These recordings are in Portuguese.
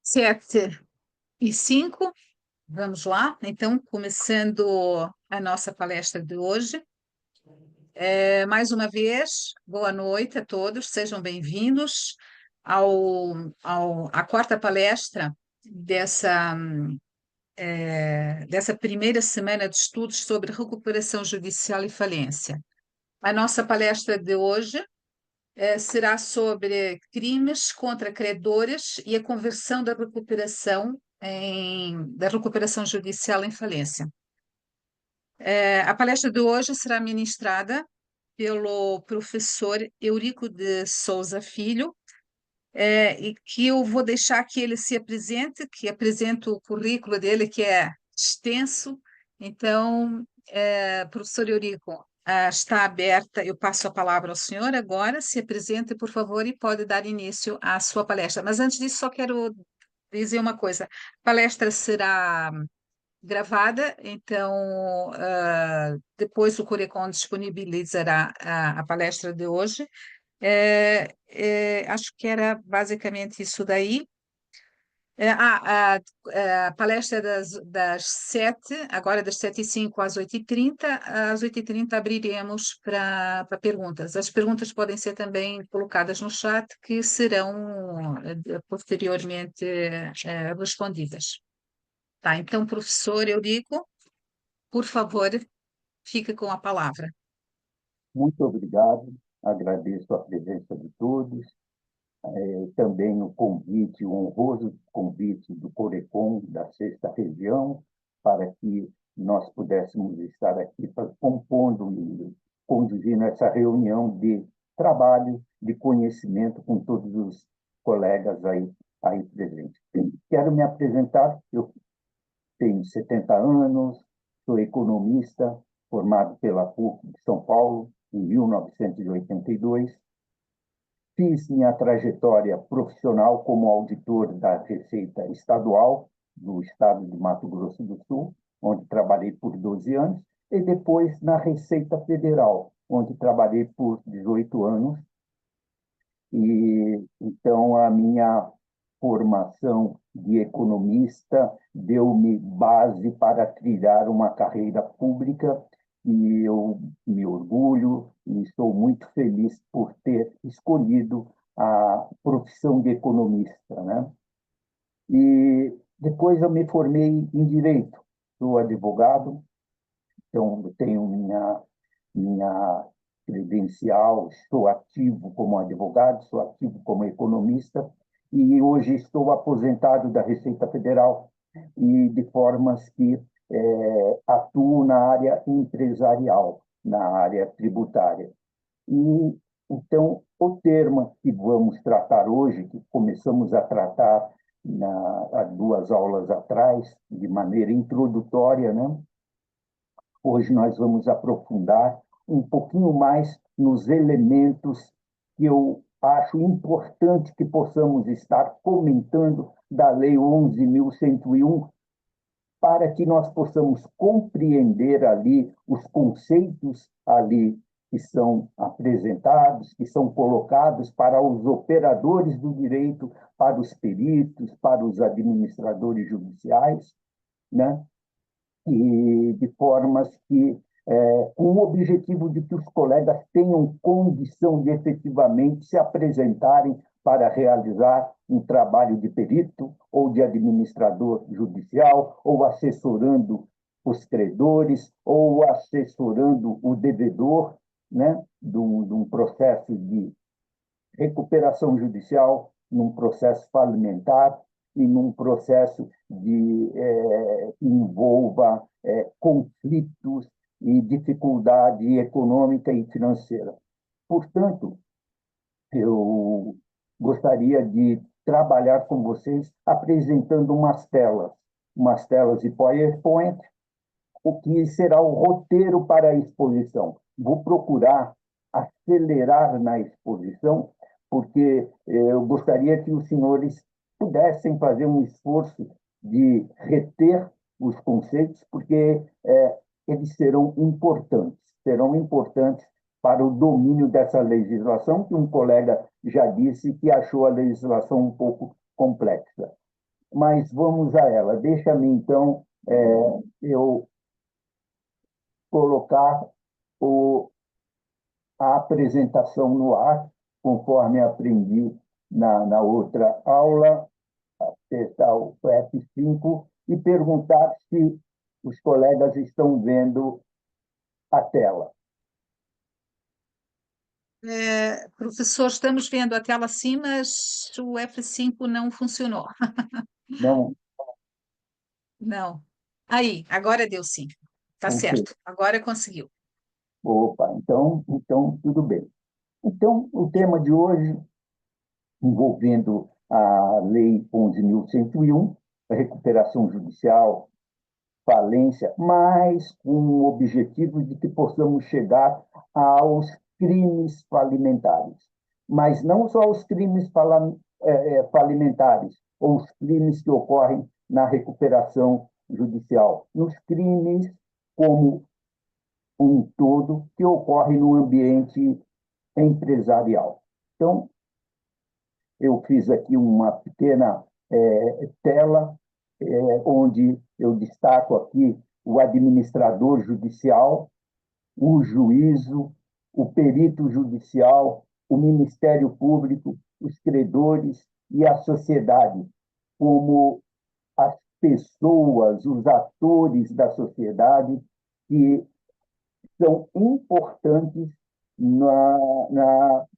7h05, vamos lá. Então, começando a nossa palestra de hoje. Mais uma vez, boa noite a todos, sejam bem-vindos à quarta palestra dessa primeira semana de estudos sobre recuperação judicial e falência. A nossa palestra de hoje será sobre crimes contra credores e a conversão da recuperação judicial em falência. A palestra de hoje será ministrada pelo professor Eurico de Souza Filho, e que eu vou deixar que ele se apresente, que apresente o currículo dele, que é extenso. Então, professor Eurico, está aberta, eu passo a palavra ao senhor agora, se apresente, por favor, e pode dar início à sua palestra. Mas antes disso, só quero dizer uma coisa: a palestra será gravada, então depois o Curecon disponibilizará a palestra de hoje. Acho que era basicamente isso daí. A palestra das 7, agora das 7h05 às 8h30. Às 8h30 abriremos para perguntas. As perguntas podem ser também colocadas no chat, que serão posteriormente respondidas. Tá, então, professor Eurico, por favor, fique com a palavra. Muito obrigado, agradeço a presença de todos, também o convite, o honroso convite do Corecon, da Sexta Região, para que nós pudéssemos estar aqui compondo e conduzindo essa reunião de trabalho, de conhecimento com todos os colegas aí presentes. Quero me apresentar, eu tenho 70 anos, sou economista, formado pela PUC de São Paulo, em 1982. Fiz minha trajetória profissional como auditor da Receita Estadual do estado de Mato Grosso do Sul, onde trabalhei por 12 anos, e depois na Receita Federal, onde trabalhei por 18 anos. E então a minha formação de economista deu-me base para trilhar uma carreira pública, e eu me orgulho e estou muito feliz por ter escolhido a profissão de economista, né? E depois eu me formei em Direito, sou advogado, então eu tenho minha credencial, sou ativo como advogado, sou ativo como economista, e hoje estou aposentado da Receita Federal, e de formas que atuo na área empresarial, na área tributária. E então o termo que vamos tratar hoje, que começamos a tratar há 2 aulas atrás, de maneira introdutória, né? Hoje nós vamos aprofundar um pouquinho mais nos elementos que eu acho importante que possamos estar comentando da Lei 11.101, para que nós possamos compreender ali os conceitos ali que são apresentados, que são colocados para os operadores do direito, para os peritos, para os administradores judiciais, né? E de formas que, com o objetivo de que os colegas tenham condição de efetivamente se apresentarem para realizar um trabalho de perito ou de administrador judicial, ou assessorando os credores, ou assessorando o devedor, né, de um processo de recuperação judicial, num processo falimentar e num processo que envolva conflitos e dificuldade econômica e financeira. Portanto, eu gostaria de trabalhar com vocês apresentando umas telas de PowerPoint, o que será o roteiro para a exposição. Vou procurar acelerar na exposição, porque eu gostaria que os senhores pudessem fazer um esforço de reter os conceitos, porque eles serão importantes para o domínio dessa legislação, que um colega já disse que achou a legislação um pouco complexa. mas vamos a ela. Deixa-me, então, eu colocar a apresentação no ar, conforme aprendi na outra aula, testar o F5 e perguntar se os colegas estão vendo a tela. Professor, estamos vendo a tela sim, mas o F5 não funcionou. Não, Não. Aí, agora deu sim. Tá ok. certo. Agora conseguiu. Opa, então tudo bem. Então, o tema de hoje, envolvendo a Lei 11.101, a recuperação judicial, falência, mas com o objetivo de que possamos chegar aos crimes falimentares. Mas não só os crimes falimentares, ou os crimes que ocorrem na recuperação judicial, nos crimes como um todo que ocorre no ambiente empresarial. Então, eu fiz aqui uma pequena tela onde eu destaco aqui o administrador judicial, o juízo, o perito judicial, o Ministério Público, os credores e a sociedade, como as pessoas, os atores da sociedade que são importantes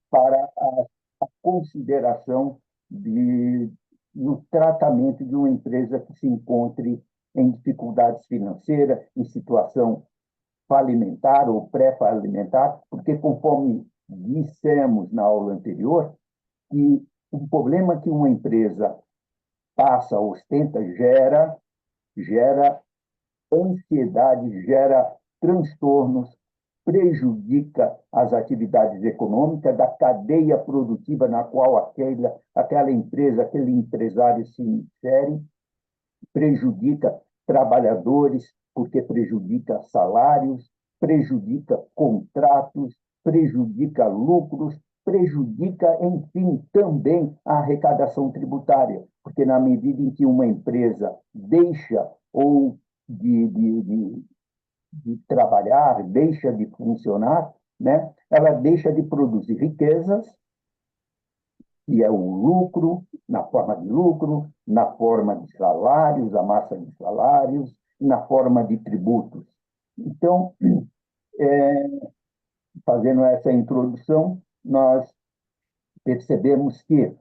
para a consideração no tratamento de uma empresa que se encontre em dificuldades financeiras, em situação falimentar ou pré-falimentar, porque, conforme dissemos na aula anterior, que o problema que uma empresa passa, ostenta, gera ansiedade, gera transtornos, prejudica as atividades econômicas da cadeia produtiva na qual aquela empresa, aquele empresário se insere, prejudica trabalhadores, porque prejudica salários, prejudica contratos, prejudica lucros, prejudica, enfim, também a arrecadação tributária, porque na medida em que uma empresa deixa ou de trabalhar, deixa de funcionar, né? Ela deixa de produzir riquezas, que é o lucro, na forma de lucro, na forma de salários, a massa de salários, na forma de tributos. Então, fazendo essa introdução, nós percebemos que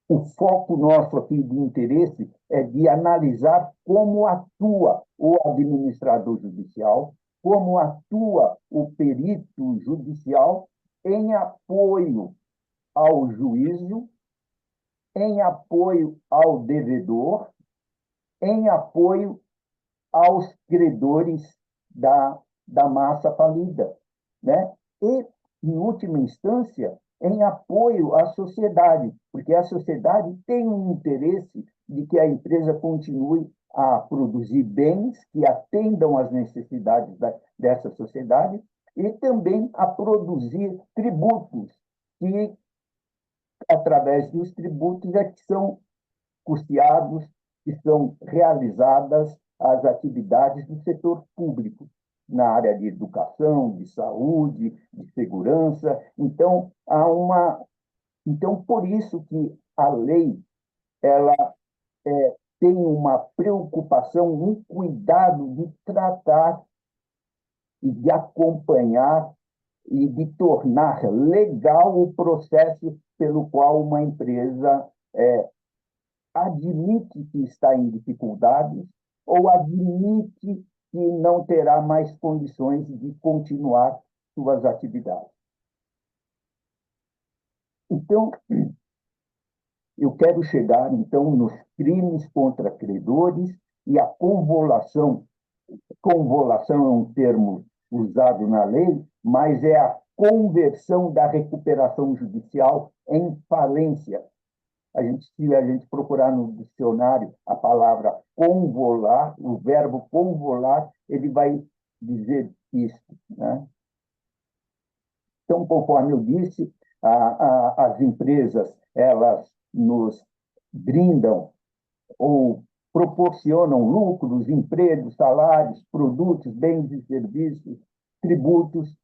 o foco nosso aqui de interesse é de analisar como atua o administrador judicial, como atua o perito judicial em apoio ao juízo, em apoio ao devedor, em apoio aos credores da massa falida, né? E, em última instância, em apoio à sociedade, porque a sociedade tem um interesse de que a empresa continue a produzir bens que atendam às necessidades dessa sociedade e também a produzir tributos, que, através dos tributos, é que são custeados, que são realizadas as atividades do setor público, na área de educação, de saúde, de segurança. Então, por isso que a lei ela tem uma preocupação, um cuidado de tratar e de acompanhar e de tornar legal o processo pelo qual uma empresa admite que está em dificuldades ou admite que não terá mais condições de continuar suas atividades. Então, eu quero chegar, então, nos crimes contra credores e a convolução. Convolução é um termo usado na lei, mas é a conversão da recuperação judicial em falência. Se a gente procurar no dicionário a palavra convolar, o verbo convolar, ele vai dizer isso, né? Então, conforme eu disse, as empresas elas nos brindam ou proporcionam lucros, empregos, salários, produtos, bens e serviços, tributos,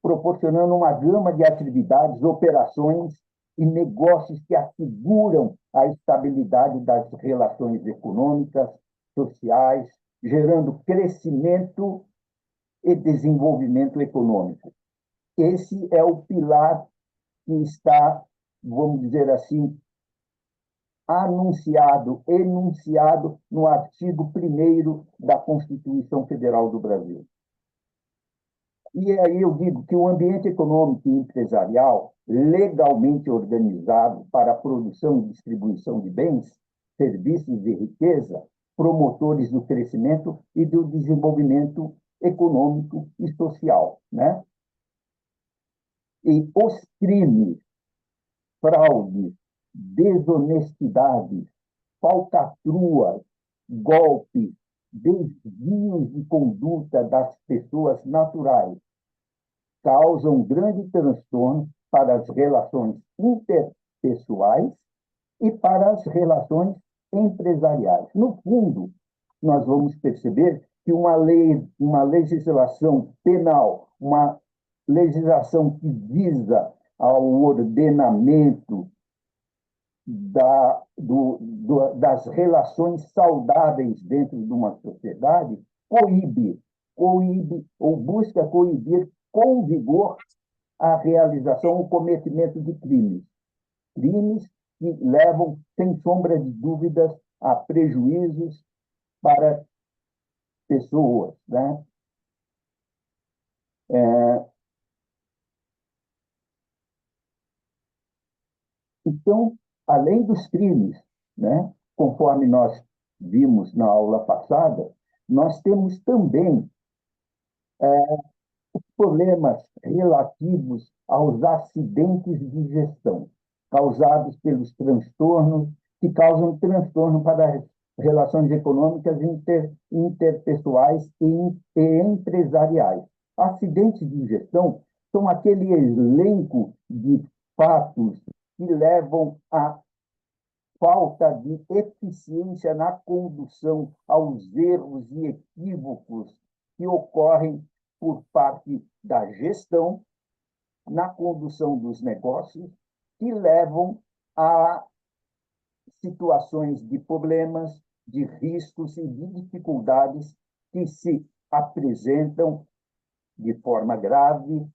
proporcionando uma gama de atividades, operações e negócios que asseguram a estabilidade das relações econômicas, sociais, gerando crescimento e desenvolvimento econômico. Esse é o pilar que está, vamos dizer assim, enunciado no artigo 1º da Constituição Federal do Brasil. E aí eu digo que o ambiente econômico e empresarial legalmente organizado para a produção e distribuição de bens, serviços e riqueza, promotores do crescimento e do desenvolvimento econômico e social, né? E os crimes, fraudes, desonestidades, falcatruas, golpes, desvios de conduta das pessoas naturais causam grande transtorno para as relações interpessoais e para as relações empresariais. No fundo, nós vamos perceber que uma lei, uma legislação penal, uma legislação que visa ao ordenamento das relações saudáveis dentro de uma sociedade, coíbe ou busca coibir com vigor a realização, o cometimento de crimes que levam, sem sombra de dúvidas, a prejuízos para pessoas, né? Então, além dos crimes, né, conforme nós vimos na aula passada, nós temos também problemas relativos aos acidentes de gestão, causados pelos transtornos, que causam transtorno para as relações econômicas interpessoais e empresariais. Acidentes de gestão são aquele elenco de fatos que levam à falta de eficiência na condução, aos erros e equívocos que ocorrem por parte da gestão na condução dos negócios, que levam a situações de problemas, de riscos e de dificuldades que se apresentam de forma grave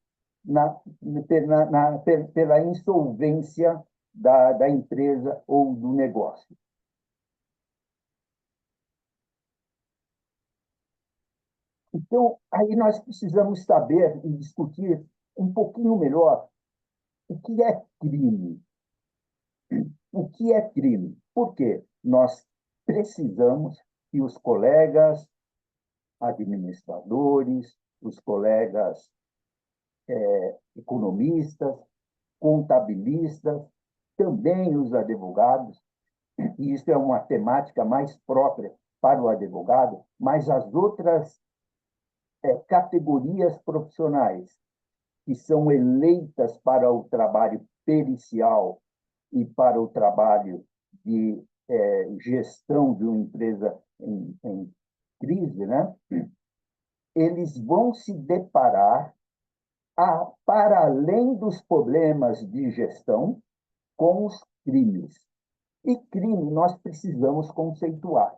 pela insolvência da empresa ou do negócio. Então, aí nós precisamos saber e discutir um pouquinho melhor o que é crime. O que é crime? Por quê? Nós precisamos que os colegas administradores, os colegas economistas, contabilistas, também os advogados, e isso é uma temática mais própria para o advogado, mas as outras categorias profissionais que são eleitas para o trabalho pericial e para o trabalho de gestão de uma empresa em crise, né? Eles vão se deparar, para além dos problemas de gestão, com os crimes. E crime nós precisamos conceituar,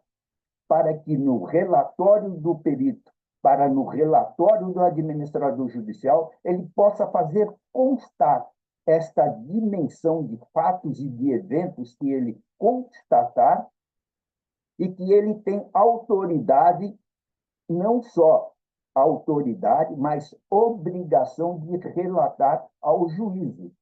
para que no relatório do perito, para no relatório do administrador judicial, ele possa fazer constar esta dimensão de fatos e de eventos que ele constatar e que ele tem autoridade, não só autoridade, mas obrigação de relatar ao juízo.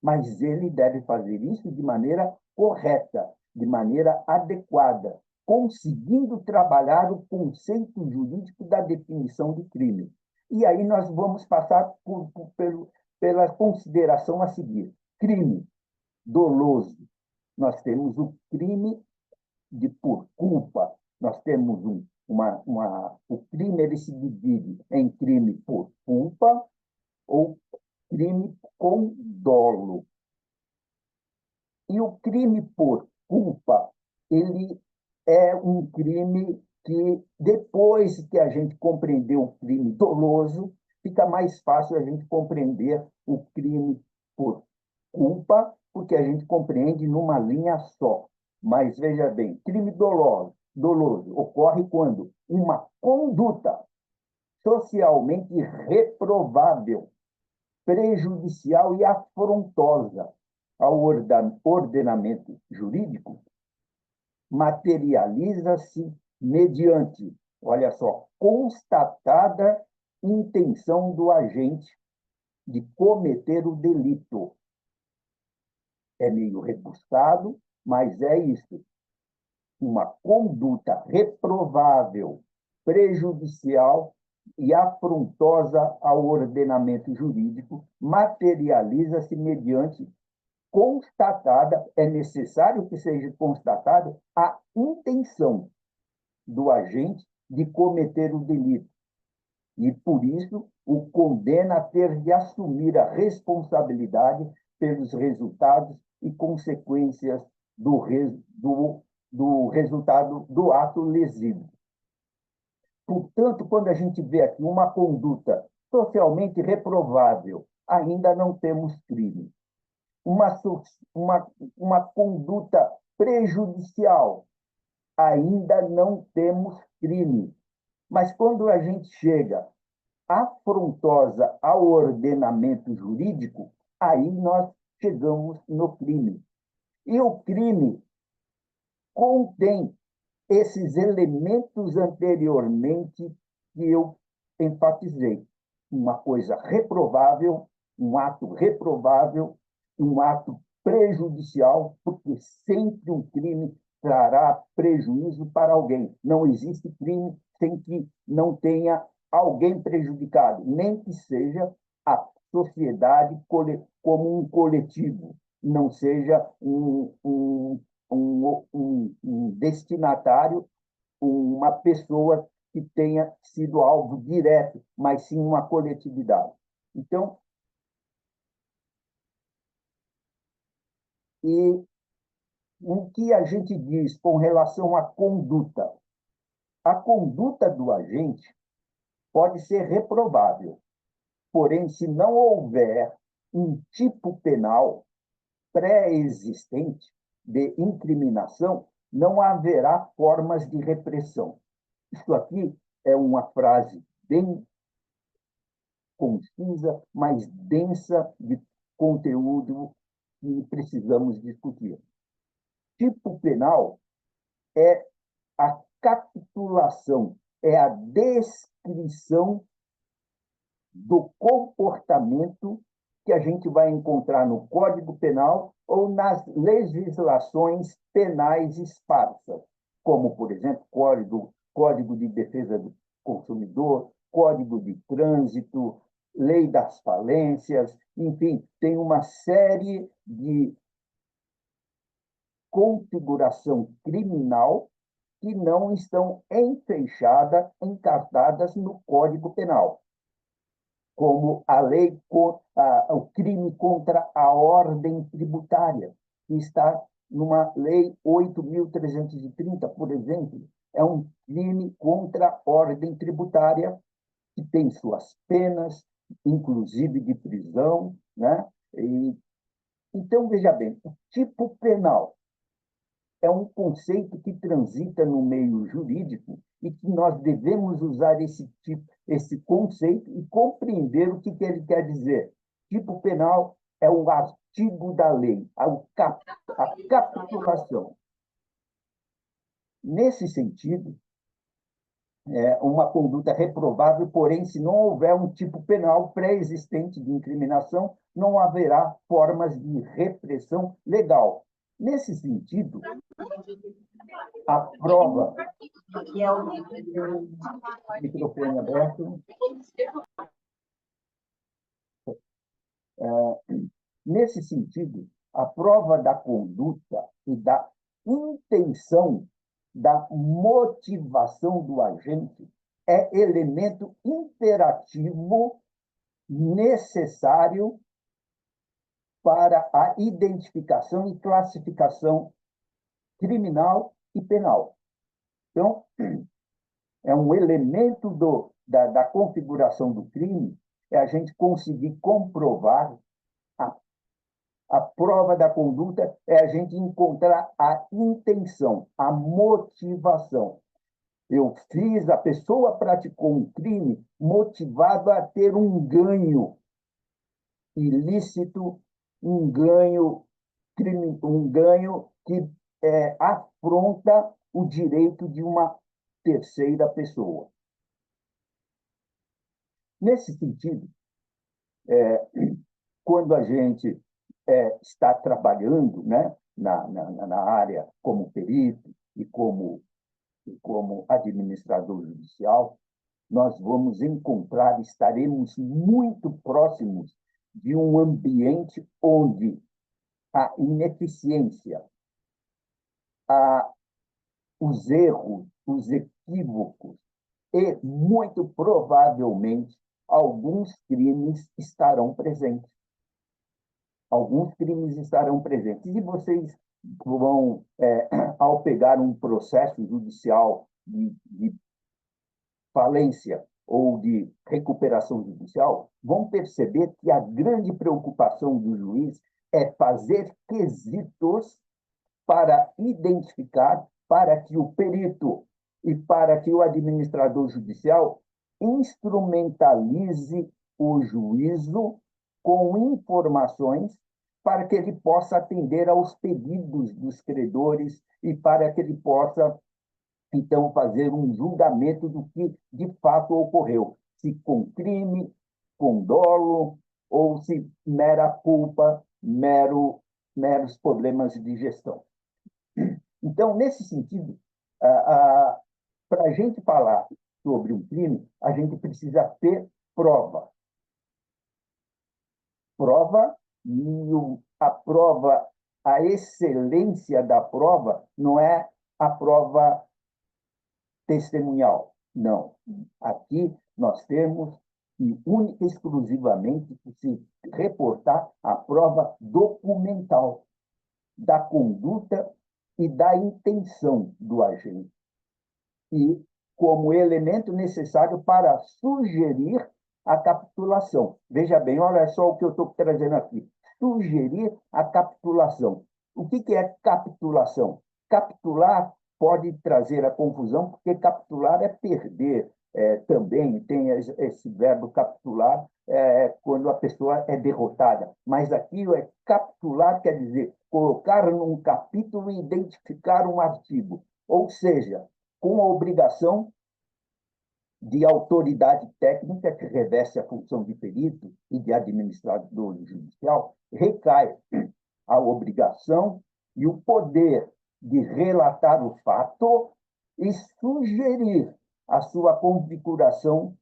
Mas ele deve fazer isso de maneira correta, de maneira adequada, conseguindo trabalhar o conceito jurídico da definição de crime. E aí nós vamos passar pela consideração a seguir. Crime doloso. Nós temos o crime por culpa. Nós temos o crime, ele se divide em crime por culpa ou crime com dolo. E o crime por culpa ele é um crime que, depois que a gente compreender o crime doloso, fica mais fácil a gente compreender o crime por culpa, porque a gente compreende numa linha só. Mas, veja bem, crime doloso ocorre quando uma conduta socialmente reprovável, prejudicial e afrontosa ao ordenamento jurídico materializa-se mediante, olha só, constatada intenção do agente de cometer o delito. É meio rebuscado, mas é isso. Uma conduta reprovável, prejudicial e afrontosa ao ordenamento jurídico materializa-se mediante constatada, é necessário que seja constatada a intenção do agente de cometer o delito. E, por isso, o condena a ter de assumir a responsabilidade pelos resultados e consequências do resultado do ato lesivo. Portanto, quando a gente vê aqui uma conduta socialmente reprovável, ainda não temos crime. Uma, uma, uma conduta prejudicial, ainda não temos crime. Mas quando a gente chega afrontosa ao ordenamento jurídico, aí nós chegamos no crime. E o crime contém esses elementos anteriormente que eu enfatizei. Uma coisa reprovável, um ato reprovável, um ato prejudicial, porque sempre um crime trará prejuízo para alguém. Não existe crime sem que não tenha alguém prejudicado, nem que seja a sociedade como um coletivo, não seja um destinatário, uma pessoa que tenha sido alvo direto, mas sim uma coletividade. Então, e o que a gente diz com relação à conduta? A conduta do agente pode ser reprovável, porém, se não houver um tipo penal pré-existente de incriminação, não haverá formas de repressão. Isso aqui é uma frase bem concisa, mas densa de conteúdo que precisamos discutir. Tipo penal é a capitulação, é a descrição do comportamento que a gente vai encontrar no Código Penal ou nas legislações penais esparsas, como, por exemplo, Código de Defesa do Consumidor, Código de Trânsito, Lei das Falências, enfim, tem uma série de configuração criminal que não estão enfeixadas, encartadas no Código Penal, como a lei, o crime contra a ordem tributária, que está numa lei 8.330, por exemplo, é um crime contra a ordem tributária que tem suas penas, inclusive de prisão, né? Então, veja bem, o tipo penal é um conceito que transita no meio jurídico e que nós devemos usar esse conceito e compreender o que ele quer dizer. Tipo penal é o artigo da lei, a capitulação. Nesse sentido, é uma conduta reprovável, porém, se não houver um tipo penal pré-existente de incriminação, não haverá formas de repressão legal. Nesse sentido, a prova. Microfone aberto. Nesse sentido, a prova da conduta e da intenção, da motivação do agente é elemento imperativo necessário para a identificação e classificação criminal e penal. Então, é um elemento da configuração do crime, é a gente conseguir comprovar a, a prova da conduta, é a gente encontrar a intenção, a motivação. A pessoa praticou um crime motivado a ter um ganho ilícito, um ganho que afronta o direito de uma terceira pessoa. Nesse sentido, quando a gente está trabalhando, né, na área como perito e como administrador judicial, nós vamos encontrar, estaremos muito próximos de um ambiente onde a ineficiência, os erros, os equívocos e, muito provavelmente, alguns crimes estarão presentes. Alguns crimes estarão presentes. E vocês vão, ao pegar um processo judicial de falência ou de recuperação judicial, vão perceber que a grande preocupação do juiz é fazer quesitos para identificar, para que o perito e para que o administrador judicial instrumentalize o juízo com informações para que ele possa atender aos pedidos dos credores e para que ele possa, então, fazer um julgamento do que de fato ocorreu, se com crime, com dolo, ou se mera culpa, meros problemas de gestão. Então, nesse sentido, para a gente falar sobre um crime, a gente precisa ter prova. Prova, e a prova, a excelência da prova não é a prova testemunhal. Não. Aqui nós temos que única e exclusivamente se reportar a prova documental da conduta e da intenção do agente. E como elemento necessário para sugerir a capitulação. Veja bem, olha só o que eu estou trazendo aqui. Sugerir a capitulação. O que é capitulação? Capitular pode trazer a confusão, porque capitular é perder. Também tem esse verbo capitular quando a pessoa é derrotada. Mas aqui capitular quer dizer colocar num capítulo e identificar um artigo. Ou seja, com a obrigação de autoridade técnica, que reveste a função de perito e de administrador judicial, recai a obrigação e o poder de relatar o fato e sugerir a sua configuração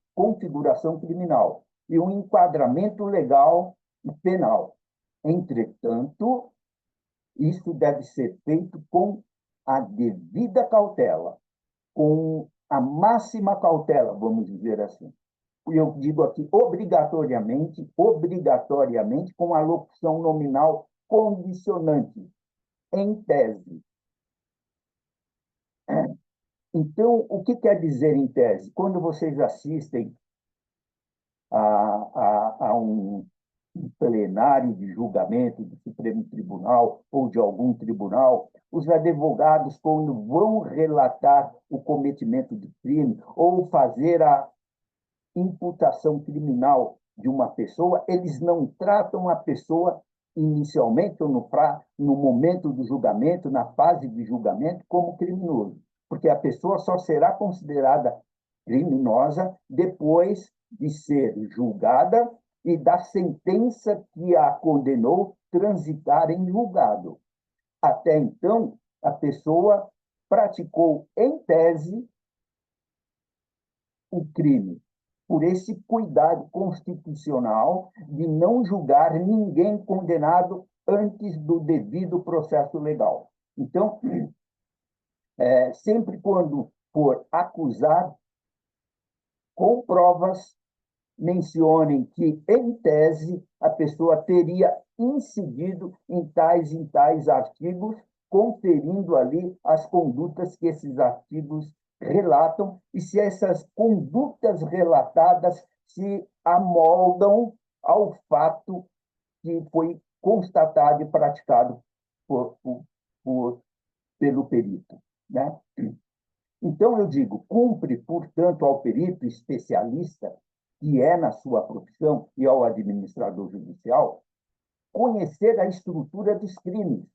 criminal e um enquadramento legal e penal. Entretanto, isso deve ser feito com a devida cautela, com a máxima cautela, vamos dizer assim. Eu digo aqui obrigatoriamente, com a locução nominal condicionante, em tese. Então, o que quer dizer em tese? Quando vocês assistem a um plenário de julgamento do Supremo Tribunal ou de algum tribunal, os advogados, quando vão relatar o cometimento de crime ou fazer a imputação criminal de uma pessoa, eles não tratam a pessoa inicialmente ou no momento do julgamento, na fase de julgamento, como criminoso, porque a pessoa só será considerada criminosa depois de ser julgada e da sentença que a condenou transitar em julgado. Até então, a pessoa praticou, em tese, o crime, por esse cuidado constitucional de não julgar ninguém condenado antes do devido processo legal. Então, sempre quando for acusar, com provas, mencionem que, em tese, a pessoa teria incidido em tais artigos conferindo ali as condutas que esses artigos relatam e se essas condutas relatadas se amoldam ao fato que foi constatado e praticado por, pelo perito, né? Então, eu digo, cumpre, portanto, ao perito especialista, que é na sua profissão, e ao administrador judicial, conhecer a estrutura dos crimes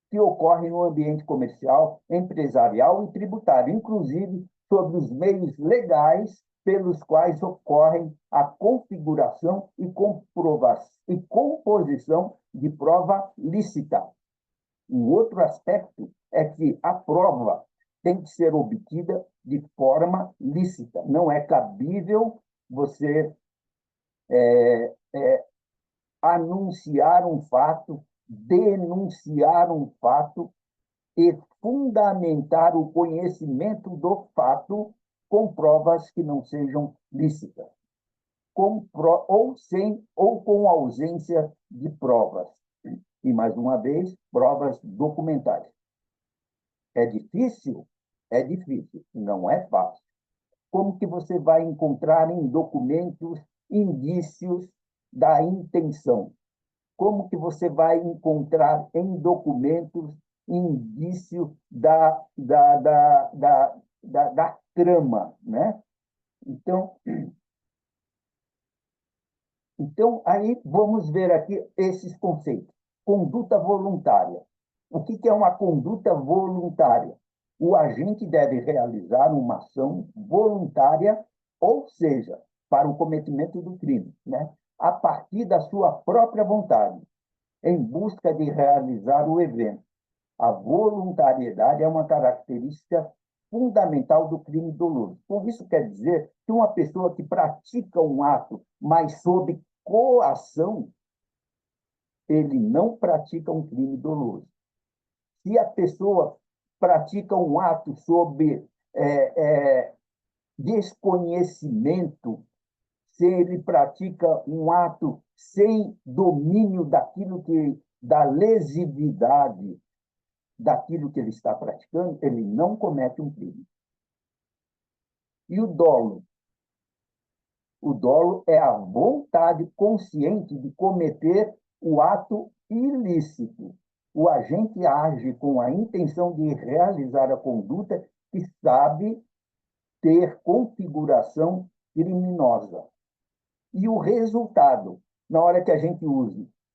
que ocorrem no ambiente comercial, empresarial e tributário, inclusive sobre os meios legais pelos quais ocorrem a configuração e composição de prova lícita. Um outro aspecto é que a prova tem que ser obtida de forma lícita. Não é cabível você anunciar um fato, denunciar um fato e fundamentar o conhecimento do fato com provas que não sejam lícitas, ou sem ou com ausência de provas. E, mais uma vez, provas documentais. É difícil? É difícil, não é fácil. Como que você vai encontrar em documentos indícios da intenção? Como que você vai encontrar em documentos indício da trama, né? Então, aí vamos ver aqui esses conceitos. Conduta voluntária. O que é uma conduta voluntária? O agente deve realizar uma ação voluntária, ou seja, para o cometimento do crime, né? A partir da sua própria vontade, em busca de realizar o evento. A voluntariedade é uma característica fundamental do crime doloso. Por isso quer dizer que uma pessoa que pratica um ato, mas sob coação, ele não pratica um crime doloso. Se a pessoa pratica um ato sob desconhecimento, se ele pratica um ato sem domínio da lesividade daquilo que ele está praticando, ele não comete um crime. E o dolo? O dolo é a vontade consciente de cometer o ato ilícito. O agente age com a intenção de realizar a conduta que sabe ter configuração criminosa. E o resultado, na hora que a gente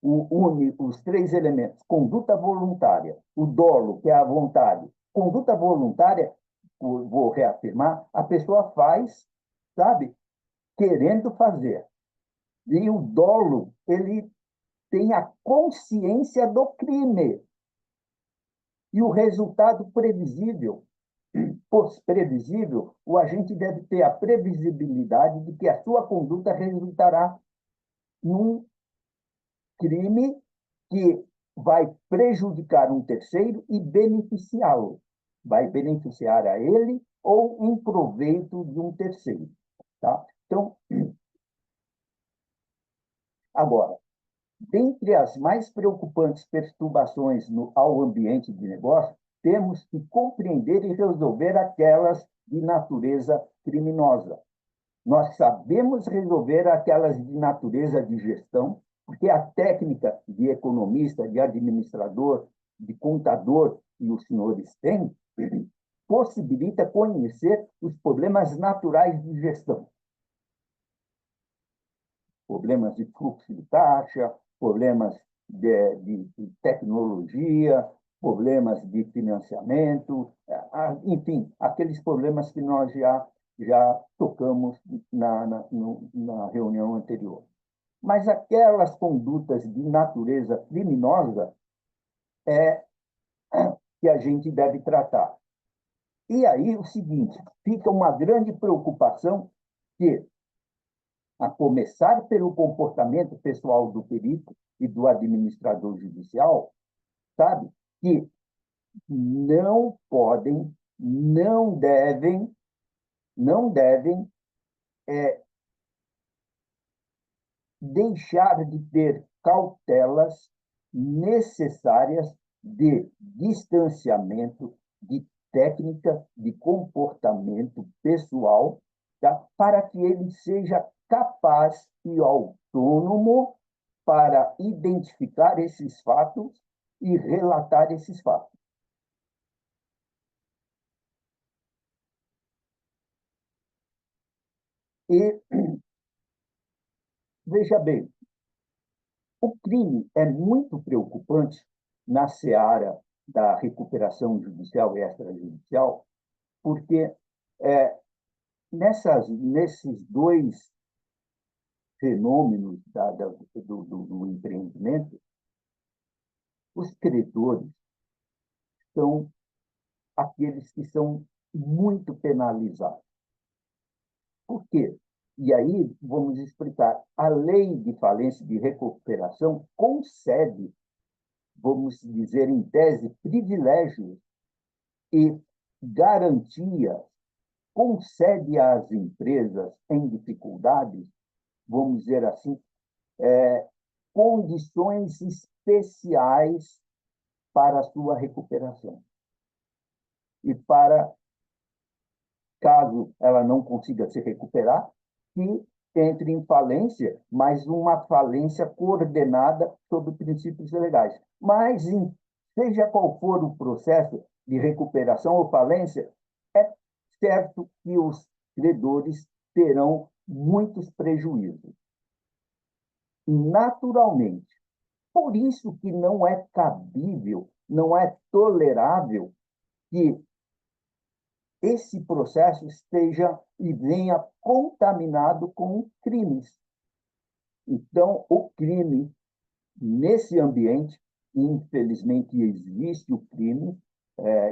une os três elementos, conduta voluntária, o dolo, que é a vontade, conduta voluntária, vou reafirmar, a pessoa faz, sabe, querendo fazer. E o dolo, ele tem a consciência do crime. E o resultado previsível. Por previsível, o agente deve ter a previsibilidade de que a sua conduta resultará num crime que vai prejudicar um terceiro e beneficiá-lo. Vai beneficiar a ele ou em proveito de um terceiro. Tá? Então, agora, dentre as mais preocupantes perturbações ao ambiente de negócio, temos que compreender e resolver aquelas de natureza criminosa. Nós sabemos resolver aquelas de natureza de gestão, porque a técnica de economista, de administrador, de contador que os senhores têm, possibilita conhecer os problemas naturais de gestão. Problemas de fluxo de caixa, problemas de tecnologia, problemas de financiamento, enfim, aqueles problemas que nós já tocamos na reunião anterior. Mas aquelas condutas de natureza criminosa é que a gente deve tratar. E aí o seguinte, fica uma grande preocupação que, a começar pelo comportamento pessoal do perito e do administrador judicial, sabe, que não podem, não devem deixar de ter cautelas necessárias de distanciamento, de técnica, de comportamento pessoal, tá? Para que ele seja capaz e autônomo para identificar esses fatos e relatar esses fatos. E, veja bem, o crime é muito preocupante na seara da recuperação judicial e extrajudicial, porque nesses dois fenômenos do empreendimento, os credores são aqueles que são muito penalizados. Por quê? E aí, vamos explicar, a lei de falência e de recuperação concede, vamos dizer, em tese, privilégios e garantias, concede às empresas em dificuldades, vamos dizer assim, condições especiais para a sua recuperação. E para, caso ela não consiga se recuperar, que entre em falência, mas uma falência coordenada sob princípios legais. Mas, seja qual for o processo de recuperação ou falência, é certo que os credores terão muitos prejuízos. Naturalmente. Por isso que não é cabível, não é tolerável que esse processo esteja e venha contaminado com crimes. Então, o crime, nesse ambiente, infelizmente existe o crime,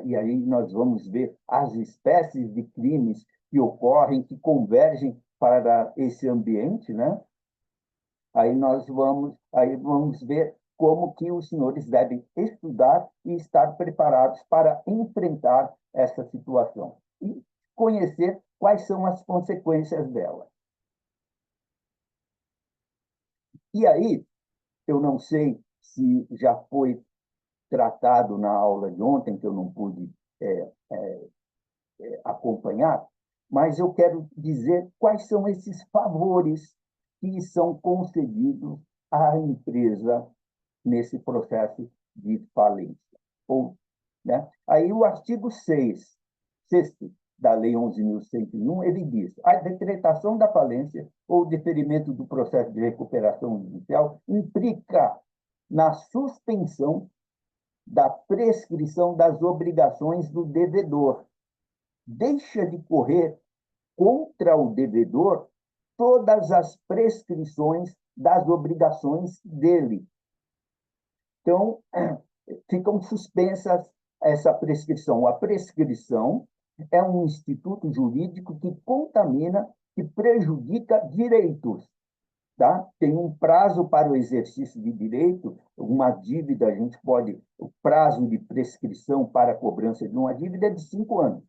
e aí nós vamos ver as espécies de crimes que ocorrem, que convergem para esse ambiente, né? Aí vamos ver como que os senhores devem estudar e estar preparados para enfrentar essa situação e conhecer quais são as consequências dela. E aí, eu não sei se já foi tratado na aula de ontem, que eu não pude acompanhar, mas eu quero dizer quais são esses favores que são concedidos à empresa nesse processo de falência. Ou, né? Aí o artigo 6, sexto da Lei 11.101, ele diz: a decretação da falência ou deferimento do processo de recuperação judicial implica na suspensão da prescrição das obrigações do devedor. Deixa de correr contra o devedor todas as prescrições das obrigações dele. Então, ficam suspensas essa prescrição. A prescrição é um instituto jurídico que contamina, que prejudica direitos. Tá? Tem um prazo para o exercício de direito, uma dívida, a gente pode, o prazo de prescrição para a cobrança de uma dívida é de 5 anos.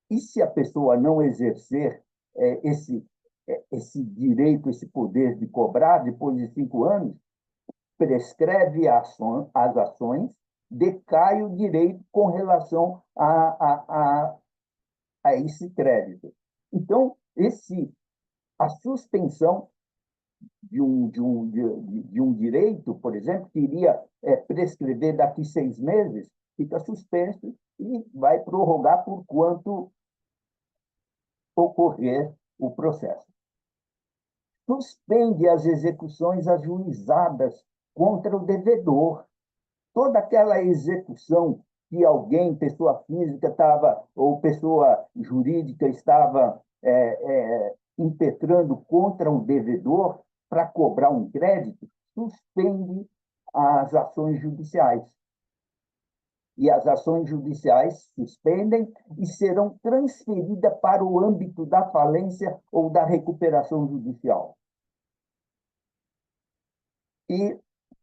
E se a pessoa não exercer esse direito, esse poder de cobrar depois de 5 anos, prescreve as ações, decai o direito com relação a esse crédito. Então, a suspensão de um direito, por exemplo, que iria prescrever daqui 6 meses, fica suspenso e vai prorrogar por quanto ocorrer o processo. Suspende as execuções ajuizadas contra o devedor. Toda aquela execução que alguém, pessoa física, estava, ou pessoa jurídica, estava impetrando contra um devedor para cobrar um crédito, suspende as ações judiciais. E as ações judiciais suspendem e serão transferidas para o âmbito da falência ou da recuperação judicial. E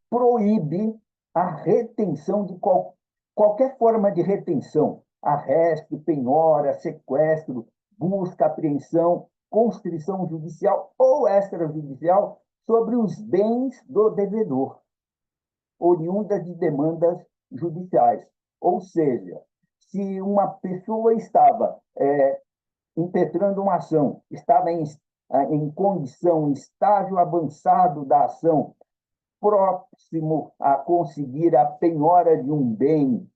proíbe a retenção de qualquer forma de retenção, arresto, penhora, sequestro, busca, apreensão, constrição judicial ou extrajudicial sobre os bens do devedor. oriundas de demandas judiciais. Ou seja, se uma pessoa estava impetrando uma ação, estava em condição, em estágio avançado da ação, próximo a conseguir a penhora de um bem,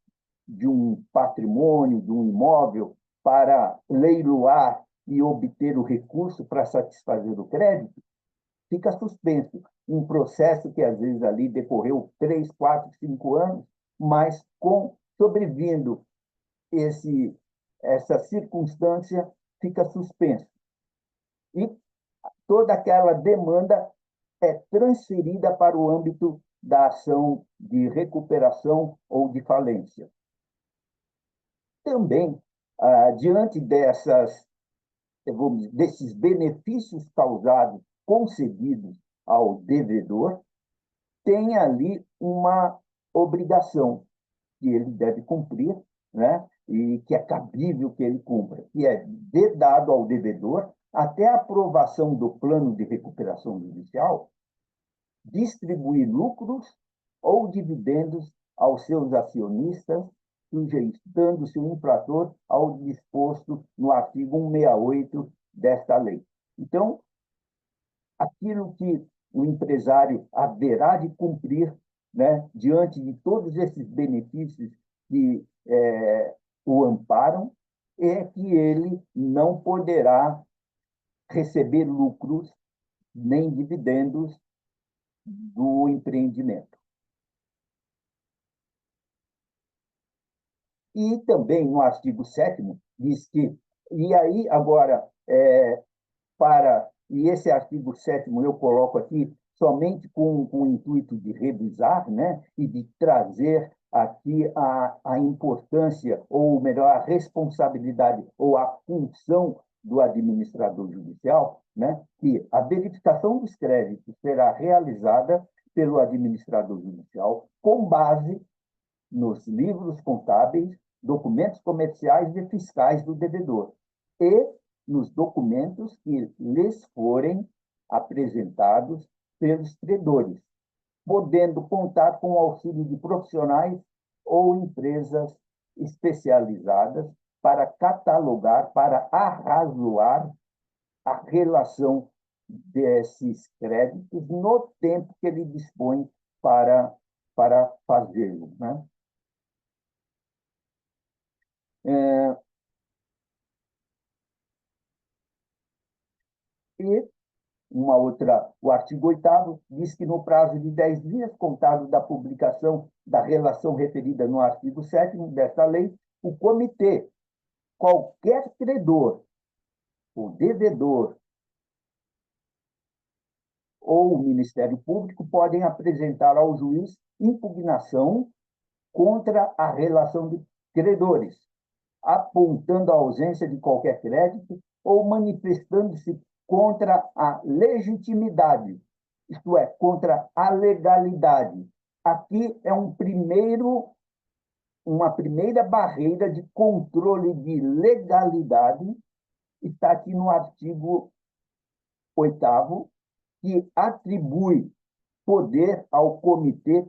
de um patrimônio, de um imóvel, para leiloar e obter o recurso para satisfazer o crédito, fica suspenso. Um processo que, às vezes, ali decorreu 3, 4, 5 anos, mas sobrevindo essa circunstância, fica suspenso. E toda aquela demanda é transferida para o âmbito da ação de recuperação ou de falência. Também, diante desses benefícios causados, concedidos ao devedor, tem ali uma obrigação que ele deve cumprir, né? E que é cabível que ele cumpra, que é vedado ao devedor, até a aprovação do plano de recuperação judicial, distribuir lucros ou dividendos aos seus acionistas, sujeitando-se o infrator ao disposto no artigo 168 desta lei. Então, aquilo que o empresário haverá de cumprir, né, diante de todos esses benefícios que o amparam, é que ele não poderá receber lucros nem dividendos do empreendimento. E também no artigo 7º diz que, e aí agora, e esse artigo 7º eu coloco aqui somente com o intuito de revisar, né, e de trazer aqui a importância, ou melhor, a responsabilidade ou a função do administrador judicial, né, que a verificação dos créditos será realizada pelo administrador judicial com base nos livros contábeis, documentos comerciais e fiscais do devedor e nos documentos que lhes forem apresentados pelos credores, podendo contar com o auxílio de profissionais ou empresas especializadas para catalogar, para arrazoar a relação desses créditos no tempo que ele dispõe para fazê-lo, né? E o artigo 8º diz que no prazo de 10 dias, contado da publicação da relação referida no artigo 7º desta lei, o comitê, qualquer credor, o devedor ou o Ministério Público podem apresentar ao juiz impugnação contra a relação de credores, apontando a ausência de qualquer crédito ou manifestando-se contra a legitimidade, isto é, contra a legalidade. Aqui é uma primeira barreira de controle de legalidade, está aqui no artigo 8º, que atribui poder ao comitê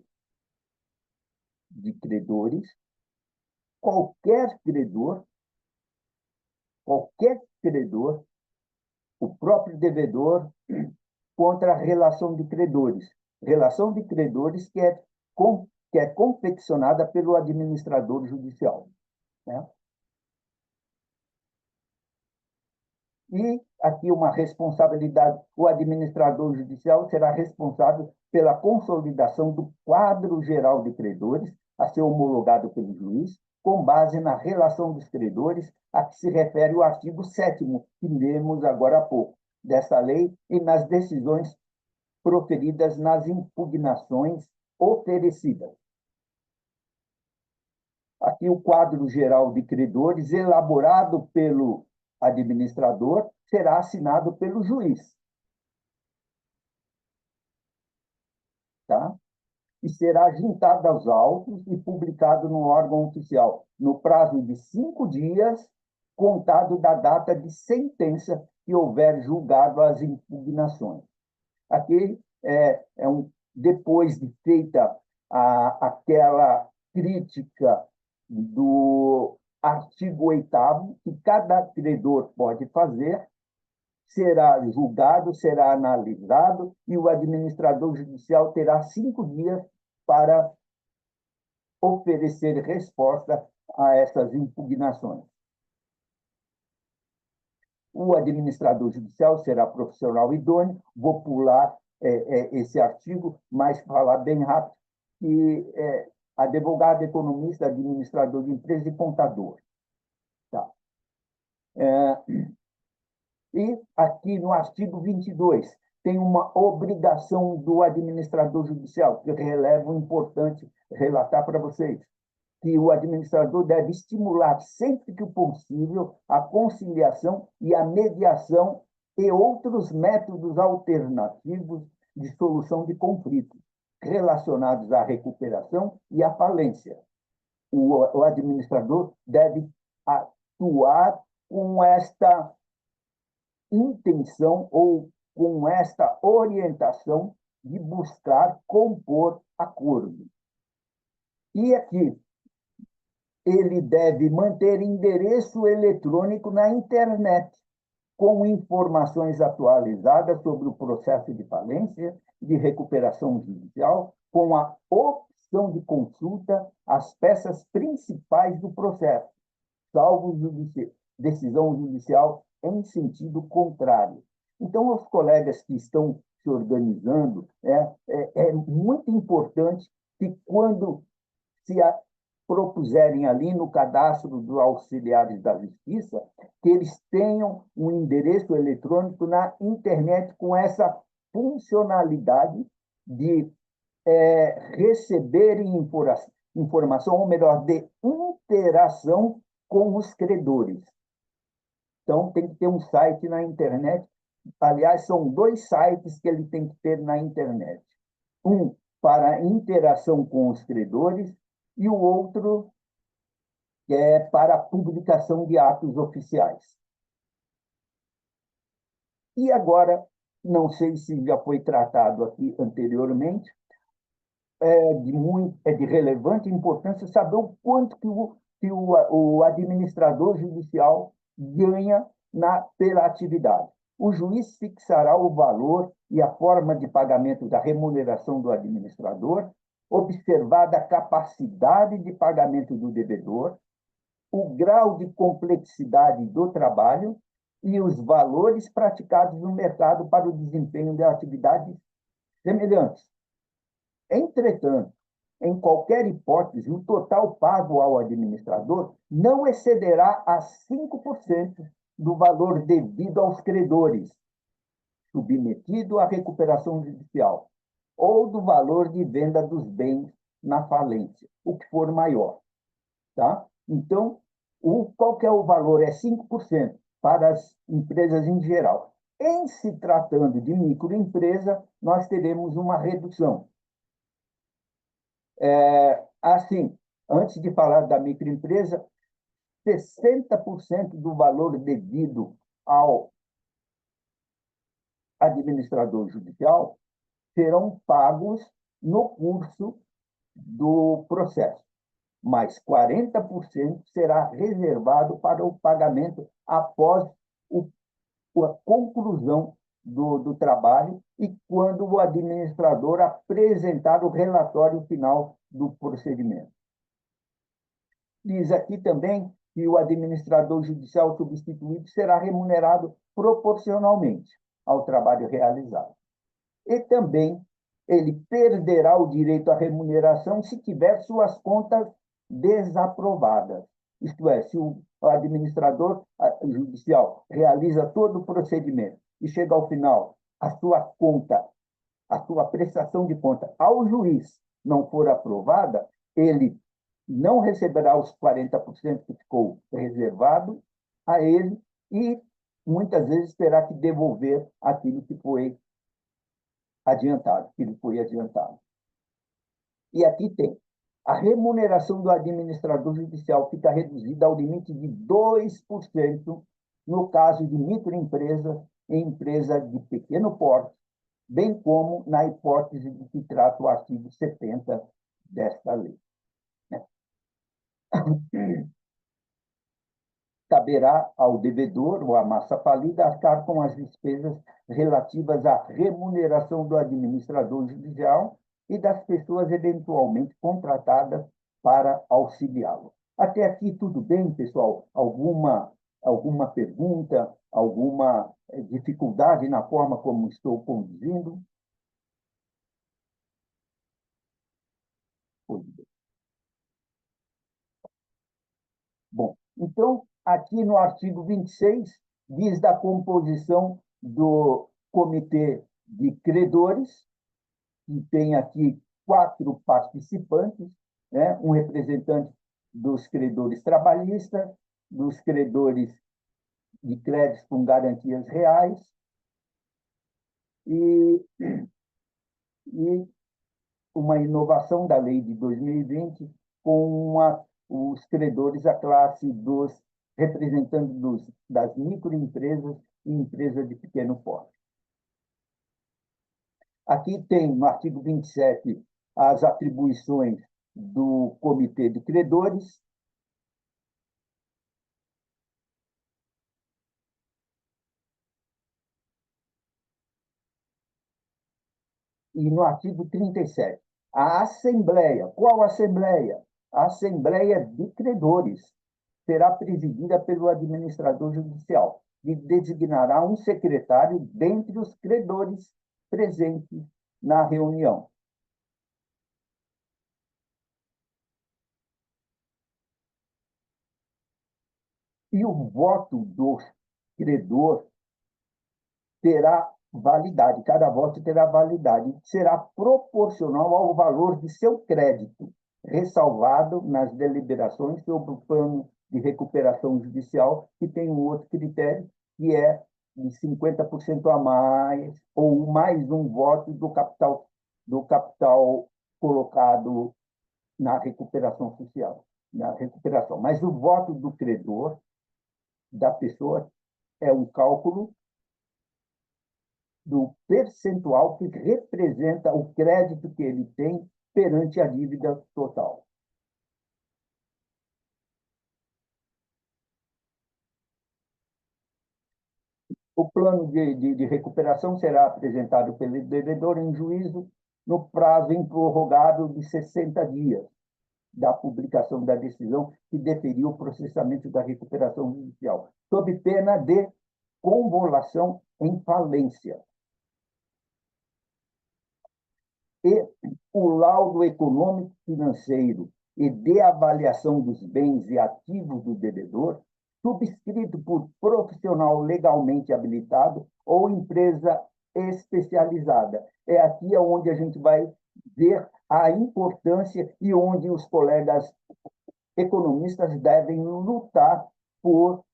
de credores, qualquer credor, o próprio devedor, contra a relação de credores. Relação de credores que é confeccionada pelo administrador judicial, né? E aqui uma responsabilidade, o administrador judicial será responsável pela consolidação do quadro geral de credores a ser homologado pelo juiz, com base na relação dos credores a que se refere o artigo 7º, que lemos agora há pouco, dessa lei, e nas decisões proferidas nas impugnações oferecidas. Aqui o quadro geral de credores, elaborado pelo administrador, será assinado pelo juiz. Tá? E será juntado aos autos e publicado no órgão oficial, no prazo de 5 dias, contado da data de sentença que houver julgado as impugnações. Aqui depois de feita aquela crítica do artigo 8º, que cada credor pode fazer, será julgado, será analisado, e o administrador judicial terá 5 dias para oferecer resposta a essas impugnações. O administrador judicial será profissional idôneo. Vou pular esse artigo, mas falar bem rápido, que advogado, economista, administrador de empresa e contador. Tá. E aqui no artigo 22, tem uma obrigação do administrador judicial, que eu relevo importante relatar para vocês, que o administrador deve estimular sempre que possível a conciliação e a mediação e outros métodos alternativos de solução de conflitos relacionados à recuperação e à falência. O administrador deve atuar com esta intenção ou com esta orientação de buscar compor acordo. E aqui, ele deve manter endereço eletrônico na internet, com informações atualizadas sobre o processo de falência, de recuperação judicial, com a opção de consulta às peças principais do processo, salvo decisão judicial em sentido contrário. Então, os colegas que estão se organizando, é muito importante que, quando se propuserem ali no cadastro dos auxiliares da Justiça, que eles tenham um endereço eletrônico na internet com essa funcionalidade de receberem informação, ou melhor, de interação com os credores. Então, tem que ter um site na internet. Aliás, são 2 sites que ele tem que ter na internet. Um para interação com os credores e o outro para publicação de atos oficiais. E agora, não sei se já foi tratado aqui anteriormente, é de relevante importância saber o quanto que o administrador judicial ganha pela atividade. O juiz fixará o valor e a forma de pagamento da remuneração do administrador, observada a capacidade de pagamento do devedor, o grau de complexidade do trabalho e os valores praticados no mercado para o desempenho de atividades semelhantes. Entretanto, em qualquer hipótese, o total pago ao administrador não excederá a 5% do valor devido aos credores, submetido à recuperação judicial, ou do valor de venda dos bens na falência, o que for maior. Tá? Então, qual que é o valor? É 5% para as empresas em geral. Em se tratando de microempresa, nós teremos uma redução. Assim, antes de falar da microempresa, 60% do valor devido ao administrador judicial serão pagos no curso do processo, mas 40% será reservado para o pagamento após a conclusão do trabalho e quando o administrador apresentar o relatório final do procedimento. Diz aqui também que o administrador judicial substituído será remunerado proporcionalmente ao trabalho realizado. E também ele perderá o direito à remuneração se tiver suas contas desaprovadas. Isto é, se o administrador judicial realiza todo o procedimento e chega ao final, a sua conta, a sua prestação de conta ao juiz não for aprovada, ele não receberá os 40% que ficou reservado a ele e muitas vezes terá que devolver aquilo que foi adiantado, E aqui tem a remuneração do administrador judicial fica reduzida ao limite de 2% no caso de microempresa e empresa de pequeno porte, bem como na hipótese de que trata o artigo 70 desta lei. Caberá ao devedor ou à massa falida arcar com as despesas relativas à remuneração do administrador judicial e das pessoas eventualmente contratadas para auxiliá-lo. Até aqui tudo bem, pessoal? Alguma pergunta, alguma dificuldade na forma como estou conduzindo? Bom, então, aqui no artigo 26, diz da composição do comitê de credores, que tem aqui 4 participantes, né? Um representante dos credores trabalhistas, dos credores de créditos com garantias reais e, e uma inovação da lei de 2020 com os credores, a classe dos representantes das microempresas e empresas de pequeno porte. Aqui tem, no artigo 27, as atribuições do Comitê de Credores. E no artigo 37, a Assembleia. Qual Assembleia? A Assembleia de Credores será presidida pelo administrador judicial e designará um secretário dentre os credores presentes na reunião. E o voto do credor terá validade, cada voto terá validade, será proporcional ao valor de seu crédito, ressalvado nas deliberações sobre o plano de recuperação judicial, que tem um outro critério, que é de 50% a mais, ou mais um voto do capital colocado na recuperação social, na recuperação. Mas o voto do credor, da pessoa, é um cálculo do percentual que representa o crédito que ele tem perante a dívida total. O plano de recuperação será apresentado pelo devedor em juízo no prazo improrrogável de 60 dias da publicação da decisão que deferiu o processamento da recuperação judicial, sob pena de convolução em falência. E o laudo econômico financeiro e de avaliação dos bens e ativos do devedor, subscrito por profissional legalmente habilitado ou empresa especializada. É aqui onde a gente vai ver a importância e onde os colegas economistas devem lutar por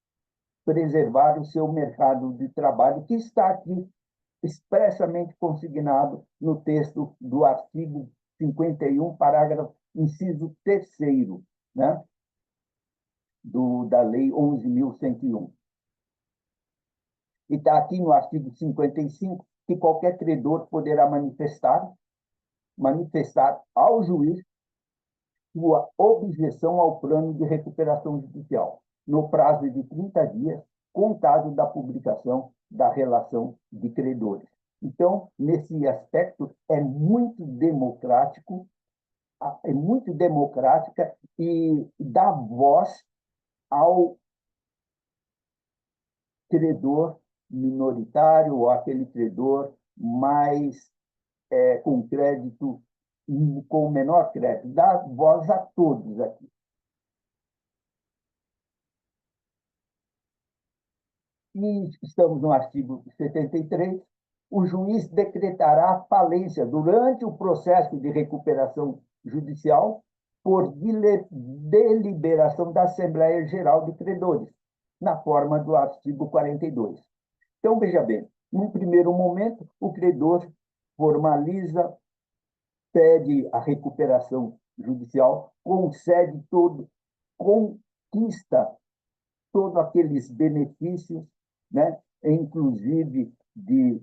preservar o seu mercado de trabalho, que está aqui expressamente consignado no texto do artigo 51, parágrafo, inciso 3º, né, da Lei 11.101. E está aqui no artigo 55 que qualquer credor poderá manifestar ao juiz sua objeção ao plano de recuperação judicial, no prazo de 30 dias, contado da publicação da relação de credores. Então, nesse aspecto, é muito democrática e dá voz ao credor minoritário ou aquele credor mais com crédito, com menor crédito. Dá voz a todos aqui. E estamos no artigo 73, o juiz decretará a falência durante o processo de recuperação judicial por deliberação da Assembleia Geral de Credores, na forma do artigo 42. Então, veja bem, num primeiro momento, o credor formaliza, pede a recuperação judicial, conquista todos aqueles benefícios, né, inclusive de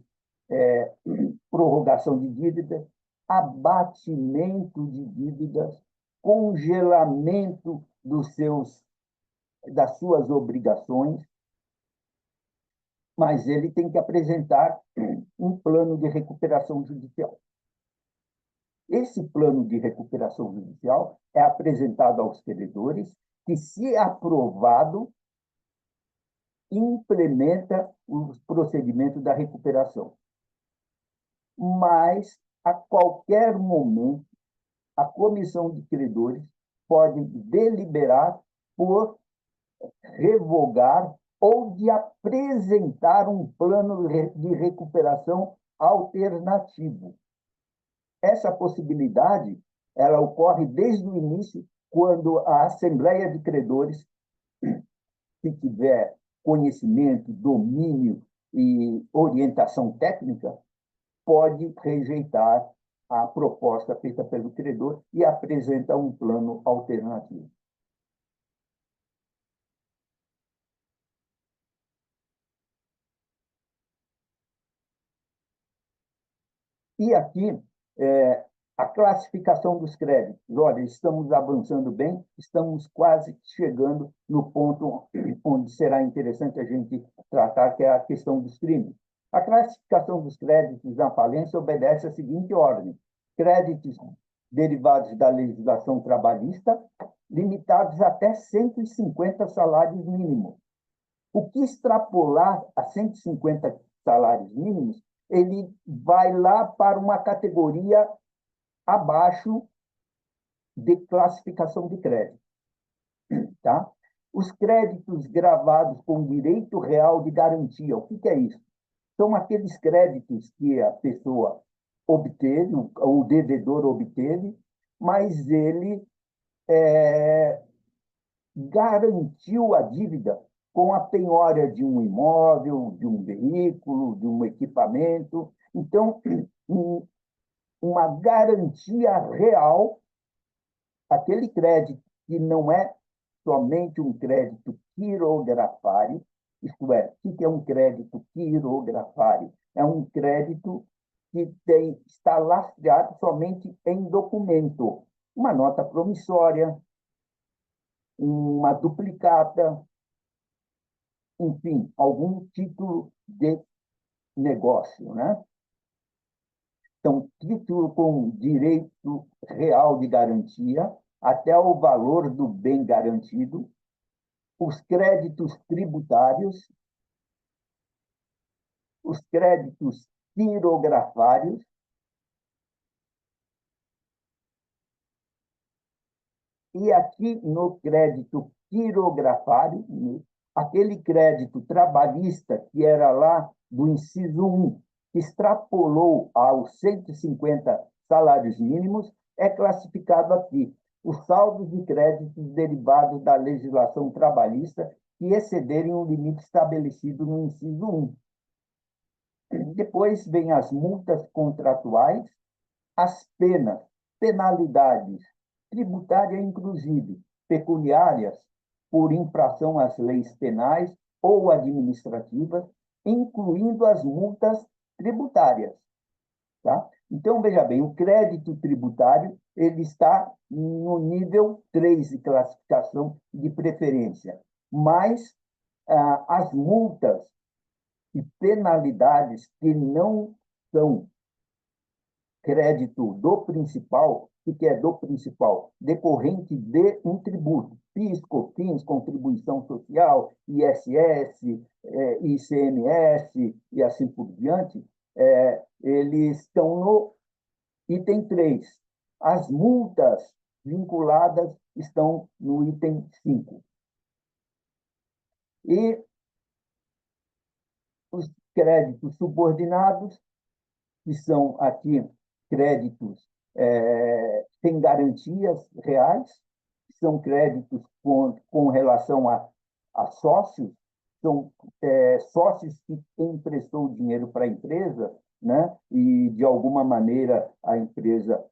prorrogação de dívida, abatimento de dívidas, congelamento das suas obrigações, mas ele tem que apresentar um plano de recuperação judicial. Esse plano de recuperação judicial é apresentado aos credores, que, se aprovado, implementa os procedimentos da recuperação. Mas, a qualquer momento, a comissão de credores pode deliberar por revogar ou de apresentar um plano de recuperação alternativo. Essa possibilidade ela ocorre desde o início, quando a Assembleia de Credores, se tiver conhecimento, domínio e orientação técnica, pode rejeitar a proposta feita pelo credor e apresenta um plano alternativo. E aqui, a classificação dos créditos. Olha, estamos avançando bem, estamos quase chegando no ponto onde será interessante a gente tratar, que é a questão dos crimes. A classificação dos créditos na falência obedece à seguinte ordem: créditos derivados da legislação trabalhista, limitados até 150 salários mínimos. O que extrapolar a 150 salários mínimos, ele vai lá para uma categoria abaixo de classificação de crédito. Tá? Os créditos gravados com direito real de garantia, o que é isso? São aqueles créditos que a pessoa obteve, o devedor obteve, mas ele garantiu a dívida com a penhora de um imóvel, de um veículo, de um equipamento. Então, uma garantia real, aquele crédito que não é somente um crédito quirografário. Isto é, o que é um crédito quirografário? É um crédito que está lastreado somente em documento, uma nota promissória, uma duplicata, enfim, algum título de negócio, né? Então, título com direito real de garantia até o valor do bem garantido, os créditos tributários, os créditos quirografários, e aqui no crédito quirografário, aquele crédito trabalhista que era lá do inciso 1, que extrapolou aos 150 salários mínimos, é classificado aqui os saldos de créditos derivados da legislação trabalhista que excederem o limite estabelecido no inciso 1. Depois vem as multas contratuais, as penas, penalidades tributárias, inclusive pecuniárias, por infração às leis penais ou administrativas, incluindo as multas tributárias. Tá? Então, veja bem, o crédito tributário ele está no nível 3 de classificação de preferência, mas as multas e penalidades que não são crédito do principal, o que é do principal? Decorrente de um tributo, PIS, COFINS, contribuição social, ISS, ICMS e assim por diante, eles estão no item 3. As multas vinculadas estão no item 5. E os créditos subordinados, que são aqui créditos sem garantias reais, são créditos com relação a sócios, são sócios que emprestou dinheiro para a empresa, né? E, de alguma maneira, a empresa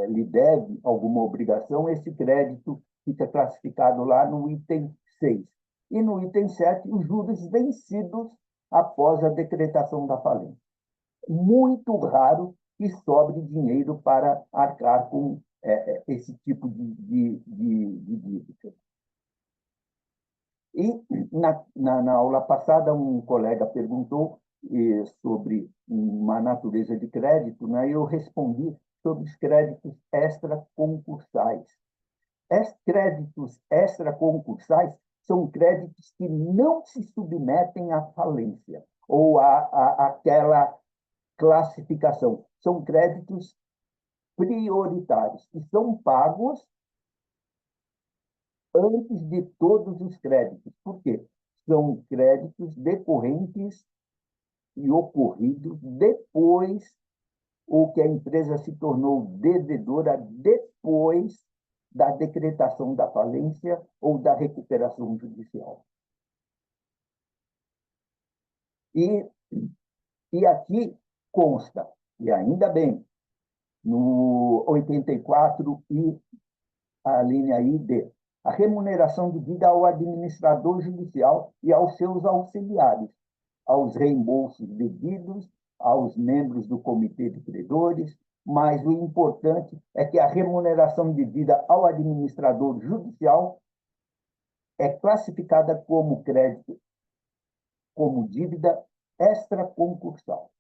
lhe deve alguma obrigação, esse crédito fica classificado lá no item 6. E no item 7, os juros vencidos após a decretação da falência. Muito raro que sobre dinheiro para arcar com esse tipo de dívida. E na aula passada, um colega perguntou sobre uma natureza de crédito, né? Eu respondi sobre os créditos extraconcursais. Créditos extraconcursais são créditos que não se submetem à falência ou àquela classificação. São créditos prioritários, que são pagos antes de todos os créditos. Por quê? São créditos decorrentes e ocorridos depois, ou que a empresa se tornou devedora depois da decretação da falência ou da recuperação judicial. E aqui consta, e ainda bem, no 84 e a linha ID, a remuneração devida ao administrador judicial e aos seus auxiliares, aos reembolsos devidos aos membros do comitê de credores, mas o importante é que a remuneração devida ao administrador judicial é classificada como crédito, como dívida extraconcursal.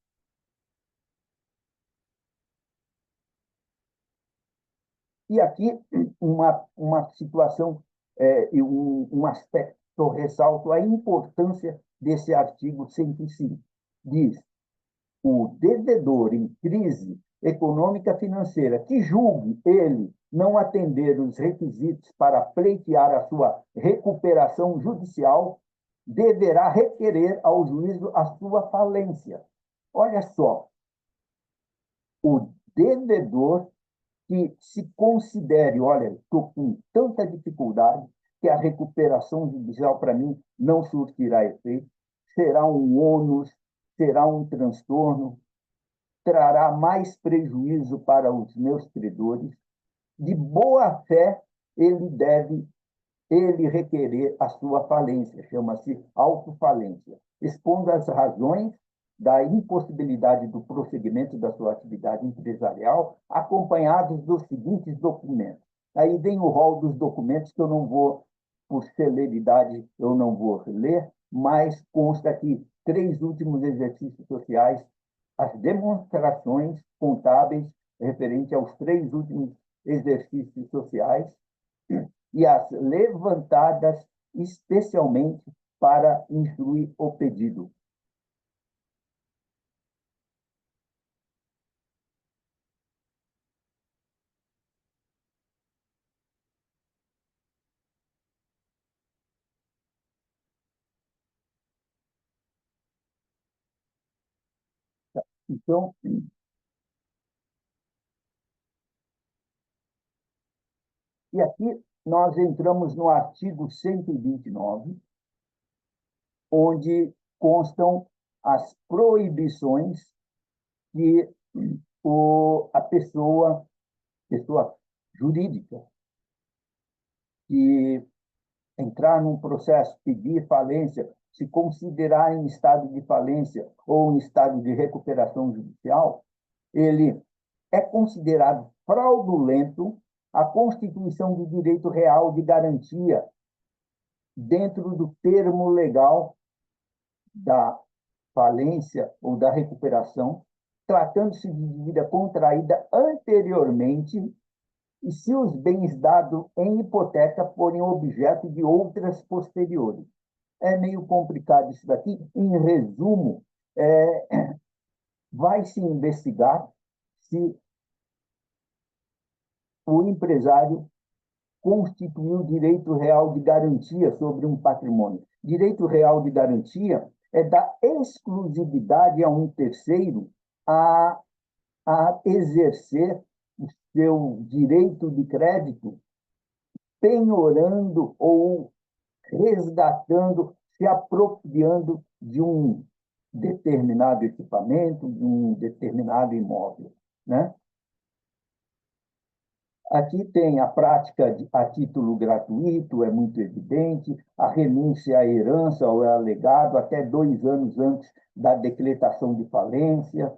E aqui uma situação e um aspecto, ressalto a importância desse artigo 105. Diz: o devedor em crise econômica financeira que julgue ele não atender os requisitos para pleitear a sua recuperação judicial deverá requerer ao juízo a sua falência. Olha só, o devedor que se considere, olha, estou com tanta dificuldade que a recuperação judicial para mim não surtirá efeito, será um ônus, será um transtorno, trará mais prejuízo para os meus credores. De boa fé, ele requerer a sua falência, chama-se autofalência, expondo as razões da impossibilidade do prosseguimento da sua atividade empresarial, acompanhados dos seguintes documentos. Aí vem o rol dos documentos que eu não vou, por celeridade, eu não vou ler, mas consta aqui 3 últimos exercícios sociais, as demonstrações contábeis referentes aos 3 últimos exercícios sociais e as levantadas especialmente para instruir o pedido. Então, e aqui nós entramos no artigo 129, onde constam as proibições que a pessoa jurídica, que entrar num processo, pedir falência, se considerar em estado de falência ou em estado de recuperação judicial, ele é considerado fraudulento a constituição de direito real de garantia dentro do termo legal da falência ou da recuperação, tratando-se de dívida contraída anteriormente e se os bens dados em hipoteca forem objeto de outras posteriores. É meio complicado isso daqui. Em resumo, vai se investigar se o empresário constituiu direito real de garantia sobre um patrimônio. Direito real de garantia é dar exclusividade a um terceiro a exercer o seu direito de crédito, penhorando ou resgatando, se apropriando de um determinado equipamento, de um determinado imóvel, né? Aqui tem a prática a título gratuito, é muito evidente, a renúncia à herança ou ao legado até 2 anos antes da decretação de falência,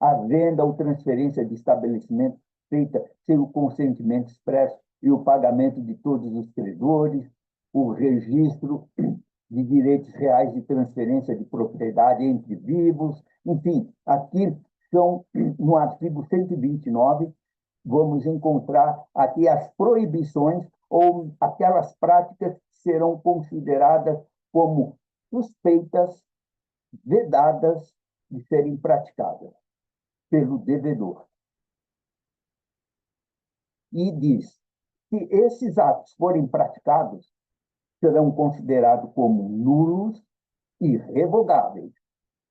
a venda ou transferência de estabelecimento feita sem o consentimento expresso e o pagamento de todos os credores, o registro de direitos reais de transferência de propriedade entre vivos, enfim, aqui são, no artigo 129, vamos encontrar aqui as proibições ou aquelas práticas que serão consideradas como suspeitas, vedadas de serem praticadas pelo devedor. E diz que esses atos forem praticados, serão considerados como nulos e revogáveis.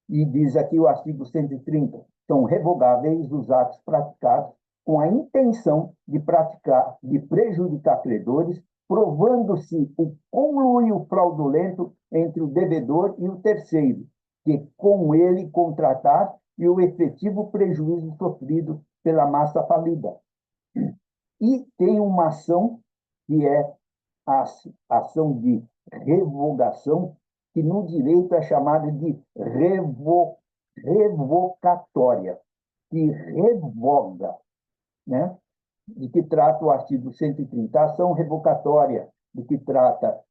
E diz aqui o artigo 130, são revogáveis os atos praticados com a intenção de prejudicar credores, provando-se o conluio fraudulento entre o devedor e o terceiro, que com ele contratar e o efetivo prejuízo sofrido pela massa falida. E tem uma ação que é a ação de revogação, que no direito é chamada de revocatória, que revoga, né? De que trata o artigo 130. A ação revocatória, de que trata,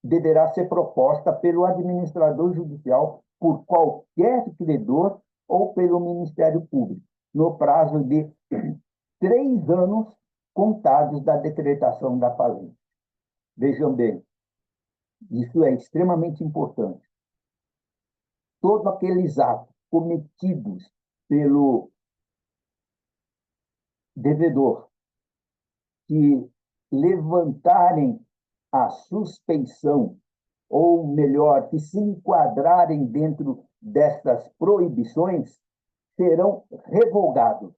deverá ser proposta pelo administrador judicial por qualquer credor ou pelo Ministério Público, no prazo de 3 anos contados da decretação da falência. Vejam bem, isso é extremamente importante. Todos aqueles atos cometidos pelo devedor que levantarem a suspeição, ou melhor, que se enquadrarem dentro destas proibições, serão revogados,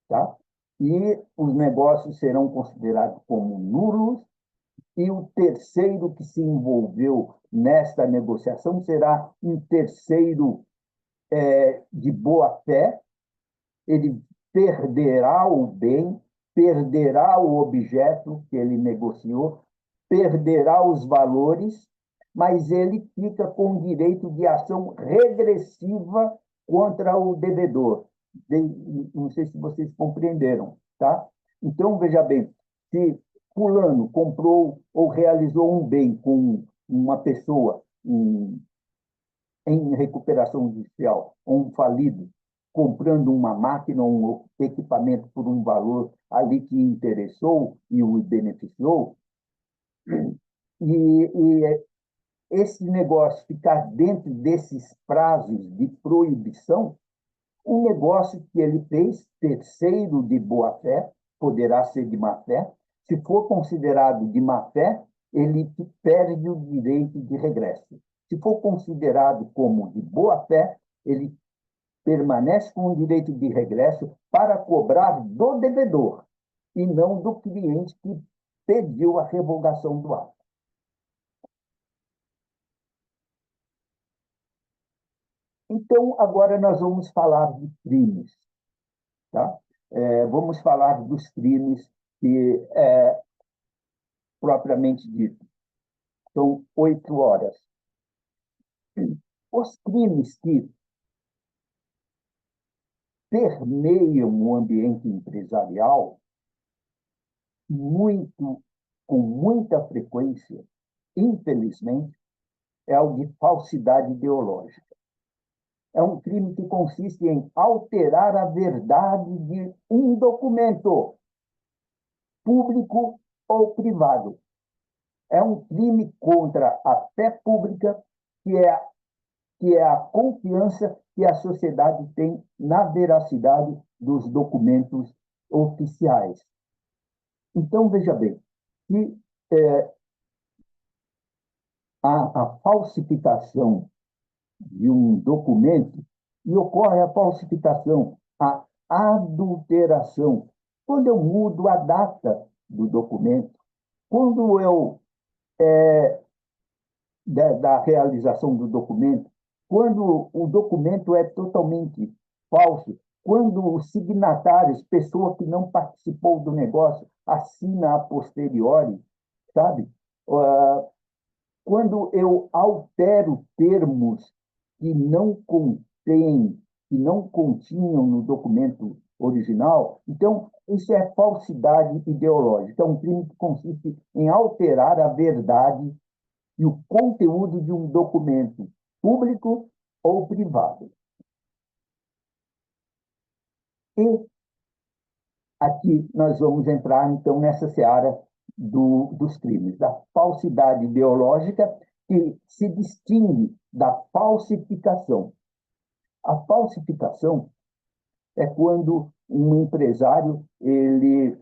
tá? E os negócios serão considerados como nulos, e o terceiro que se envolveu nesta negociação será um terceiro de boa-fé, ele perderá o bem, perderá o objeto que ele negociou, perderá os valores, mas ele fica com direito de ação regressiva contra o devedor. Não sei se vocês compreenderam, tá? Então, veja bem, se fulano comprou ou realizou um bem com uma pessoa em recuperação judicial, ou um falido, comprando uma máquina ou um equipamento por um valor ali que interessou e o beneficiou, e esse negócio ficar dentro desses prazos de proibição, o negócio que ele fez, terceiro de boa-fé, poderá ser de má-fé. Se for considerado de má-fé, ele perde o direito de regresso. Se for considerado como de boa-fé, ele permanece com o direito de regresso para cobrar do devedor e não do cliente que pediu a revogação do ato. Então, agora nós vamos falar de crimes, tá? Vamos falar dos crimes que, propriamente dito, são 8 horas. Os crimes que permeiam o ambiente empresarial com muita frequência, infelizmente, é o de falsidade ideológica. É um crime que consiste em alterar a verdade de um documento, público ou privado. É um crime contra a fé pública, que é a confiança que a sociedade tem na veracidade dos documentos oficiais. Então, veja bem, que a falsificação de um documento, e ocorre a falsificação, a adulteração, quando eu mudo a data do documento, quando eu, da realização do documento, quando o documento é totalmente falso, quando os signatários, pessoa que não participou do negócio, assina a posteriori, sabe? Quando eu altero termos que não contêm, que não continham no documento original. Então, isso é falsidade ideológica. É um crime que consiste em alterar a verdade e o conteúdo de um documento público ou privado. E aqui nós vamos entrar, então, nessa seara dos crimes, da falsidade ideológica, que se distingue da falsificação. A falsificação é quando um empresário ele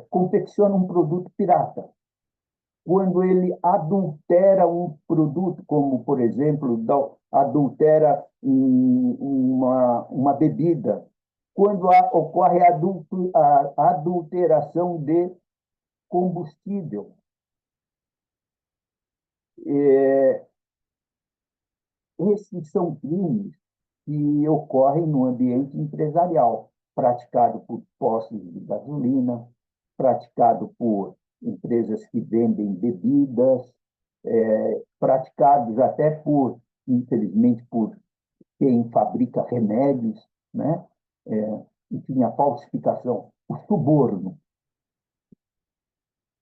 confecciona um produto pirata, quando ele adultera um produto, como, por exemplo, adultera uma bebida, quando ocorre a adulteração de combustível. Esses são crimes que ocorrem no ambiente empresarial, praticado por postos de gasolina, praticado por empresas que vendem bebidas, praticados até infelizmente, por quem fabrica remédios, né? Enfim, a falsificação, o suborno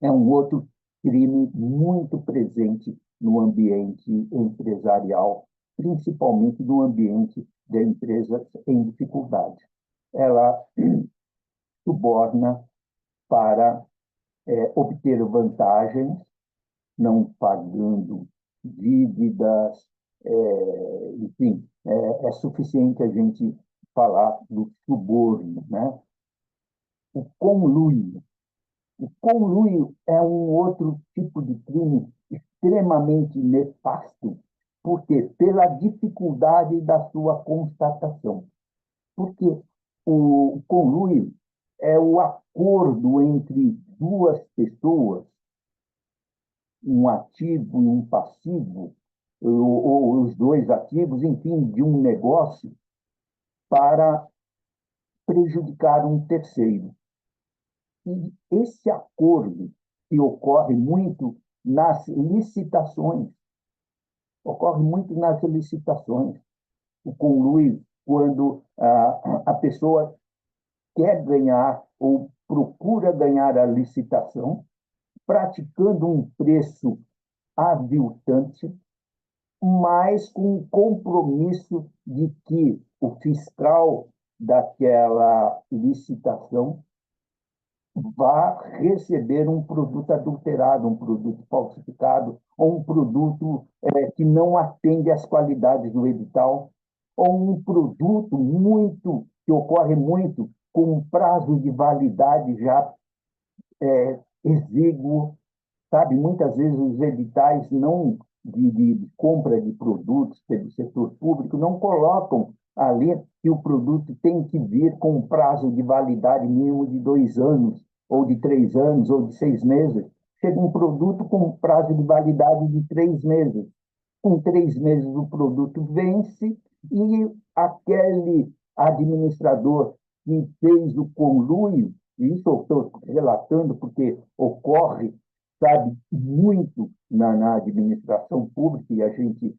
é um outro crime muito presente no ambiente empresarial, principalmente no ambiente de empresas em dificuldade. Ela suborna para obter vantagens, não pagando dívidas, enfim, é suficiente a gente falar do suborno, né? O conluio. O conluio é um outro tipo de crime extremamente nefasto, porque pela dificuldade da sua constatação. Porque o conluio é o acordo entre duas pessoas, um ativo e um passivo, ou os dois ativos, enfim, de um negócio, para prejudicar um terceiro. E esse acordo, que ocorre muito nas licitações, o conluio, quando a pessoa quer ganhar ou procura ganhar a licitação, praticando um preço aviltante, mas com o compromisso de que o fiscal daquela licitação vá receber um produto adulterado, um produto falsificado, ou um produto que não atende às qualidades do edital, ou um produto que ocorre muito com um prazo de validade já exíguo, sabe? Muitas vezes os editais não de compra de produtos pelo setor público não colocam ali que o produto tem que vir com um prazo de validade mínimo de 2 anos, ou de 3 anos, ou de 6 meses. Chega um produto com um prazo de validade de 3 meses. Com 3 meses o produto vence e aquele administrador que fez o conluio, isso eu estou relatando porque ocorre, sabe, muito na administração pública, e a gente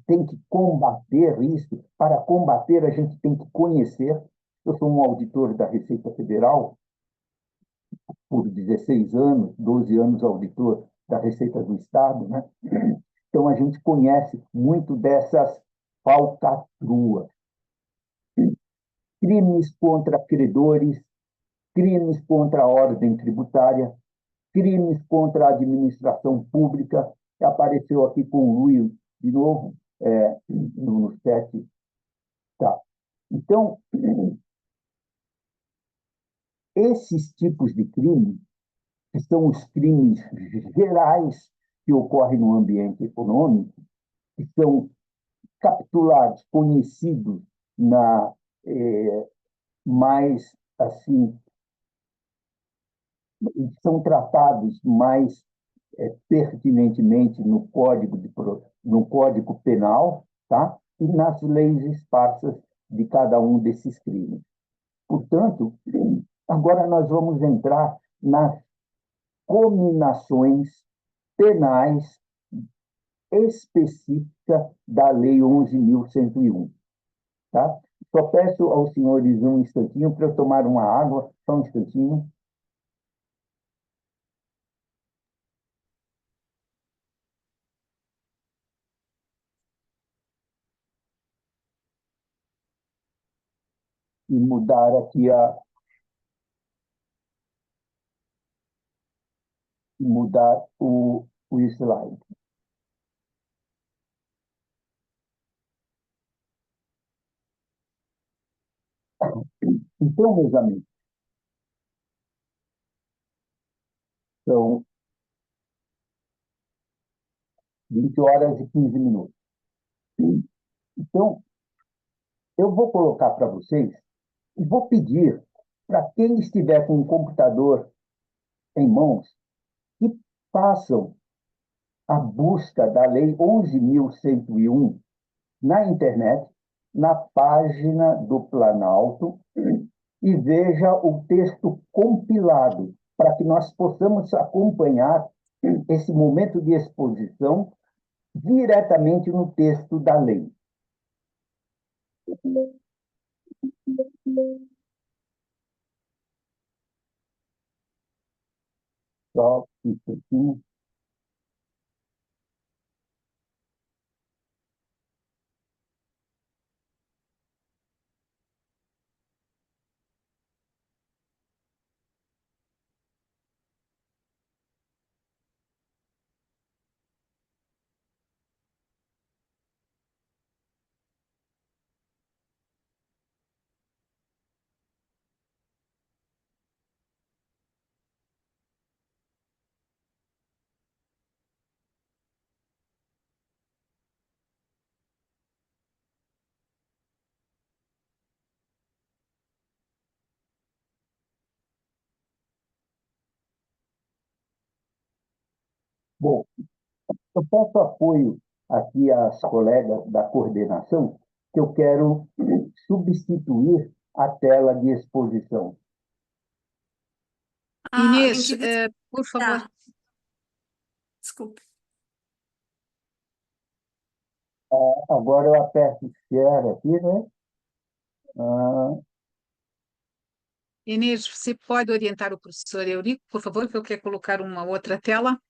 tem que combater isso. Para combater, a gente tem que conhecer. Eu sou um auditor da Receita Federal por 16 anos, 12 anos auditor da Receita do Estado, né? Então, a gente conhece muito dessas falcatruas. Crimes contra credores, crimes contra a ordem tributária, crimes contra a administração pública. Apareceu aqui com o Luiz de novo, no 7. Tá. Então, esses tipos de crime, que são os crimes gerais que ocorrem no ambiente econômico, que são capitulados, conhecidos mais assim, são tratados mais pertinentemente no Código Penal, tá? E nas leis esparsas de cada um desses crimes. Portanto, agora nós vamos entrar nas cominações penais específicas busca da Lei 11.101. Tá? Só peço aos senhores um instantinho para eu tomar uma água, só um instantinho. E mudar aqui mudar o slide. Então, meus amigos, são 20 horas e 15 minutos. Então, eu vou colocar para vocês e vou pedir para quem estiver com um computador em mãos que façam a busca da Lei 11.101 na internet, na página do Planalto, e veja o texto compilado, para que nós possamos acompanhar esse momento de exposição diretamente no texto da lei. Só um pouquinho. Bom, eu peço apoio aqui às colegas da coordenação, que eu quero substituir a tela de exposição. Inês, em que você por favor. tá? Desculpe. Agora eu aperto Share aqui, né? Inês, você pode orientar o professor Eurico, por favor, que eu quero colocar uma outra tela?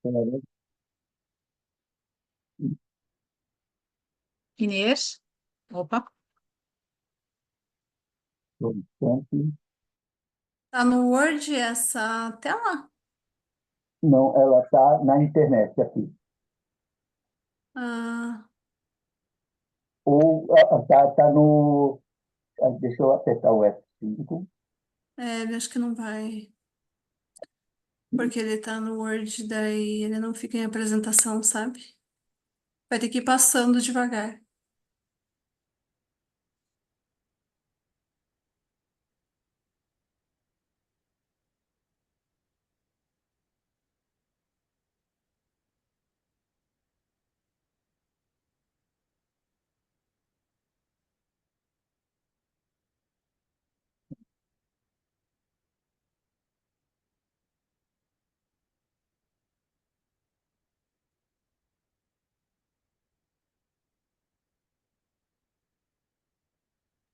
Espera, Inês? Opa, só um instante. Tá no Word essa tela? Não, ela está na internet aqui. Ah, Ou tá no. Deixa eu apertar o F5. acho que não vai. Porque ele tá no Word, daí ele não fica em apresentação, sabe? Vai ter que ir passando devagar.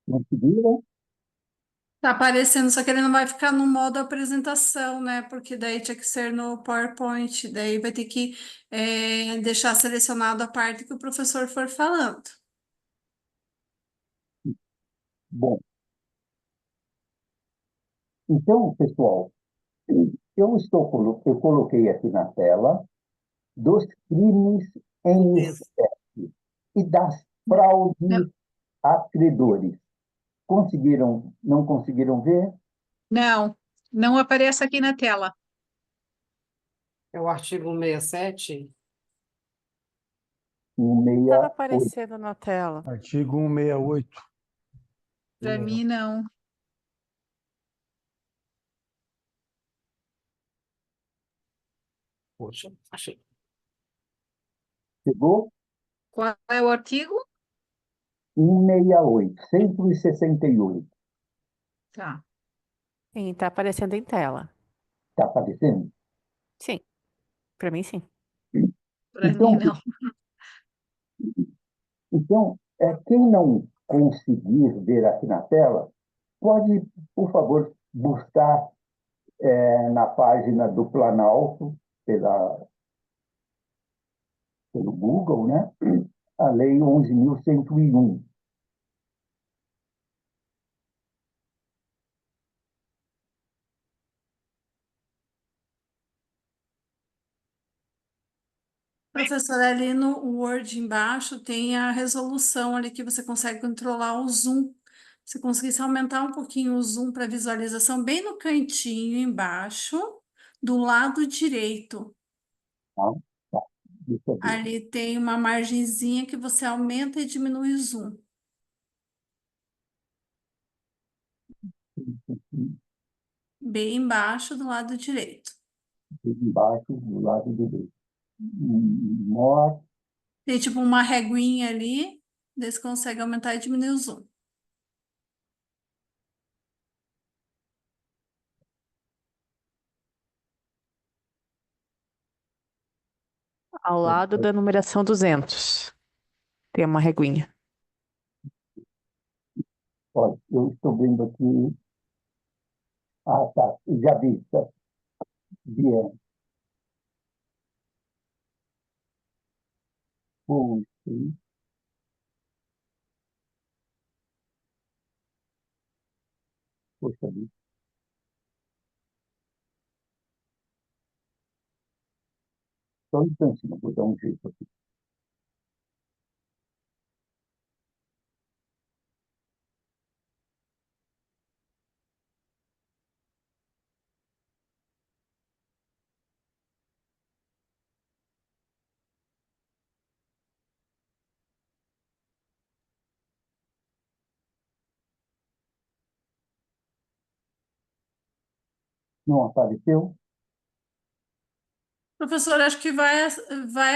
Conseguiram? Tá aparecendo, só que ele não vai ficar no modo apresentação, né? Porque daí tinha que ser no PowerPoint, daí vai ter que deixar selecionado a parte que o professor for falando. Bom, então, pessoal, eu coloquei aqui na tela dos crimes em espécie e das não, fraudes a credores. Não conseguiram ver? não, não aparece aqui na tela. É o artigo 167. Em Está 68. aparecendo na tela. Artigo 168. Para mim, não. Poxa, achei. Chegou? Qual é o artigo? 168, 168. Tá. Sim, tá aparecendo em tela. Está aparecendo? Sim, para mim sim. Para mim, Então, não. quem não conseguir ver aqui na tela, pode, por favor, buscar na página do Planalto, pelo Google, né? A Lei 11.101. Professor, ali no Word embaixo tem a resolução ali que você consegue controlar o zoom. Se conseguisse aumentar um pouquinho o zoom para visualização, bem no cantinho embaixo, do lado direito. Tá? Tá. Deixa eu ver. Ali tem uma margenzinha que você aumenta e diminui o zoom. Bem embaixo do lado direito. Aqui embaixo, do lado direito. More. Tem tipo uma reguinha ali, daí você consegue aumentar e diminuir o zoom. Ao lado da numeração 200. Tem uma reguinha. Olha, eu estou vendo aqui. Ah, tá. Já vi. Tá. Bien. Puxa. Poxa vida. Só um instantinho, vou dar um jeito aqui. Não apareceu? Professor, acho que vai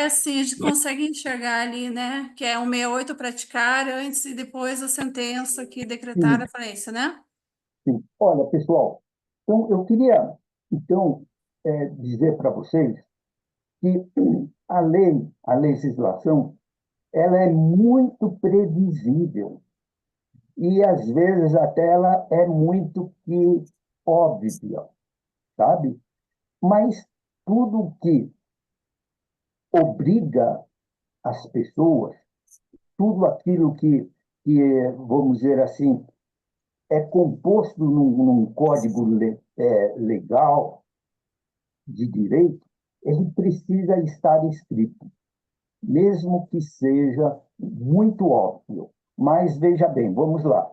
assim, a gente consegue enxergar ali, né? Que é um 68 praticar antes e depois a sentença que decretar a Sim, falência, né? sim. Olha, pessoal, então eu queria dizer para vocês que a legislação, ela é muito previsível e às vezes até ela é muito que óbvia, sabe? Mas tudo que obriga as pessoas, tudo aquilo vamos dizer assim, é composto num código legal de direito, ele precisa estar escrito, mesmo que seja muito óbvio. Mas veja bem, vamos lá.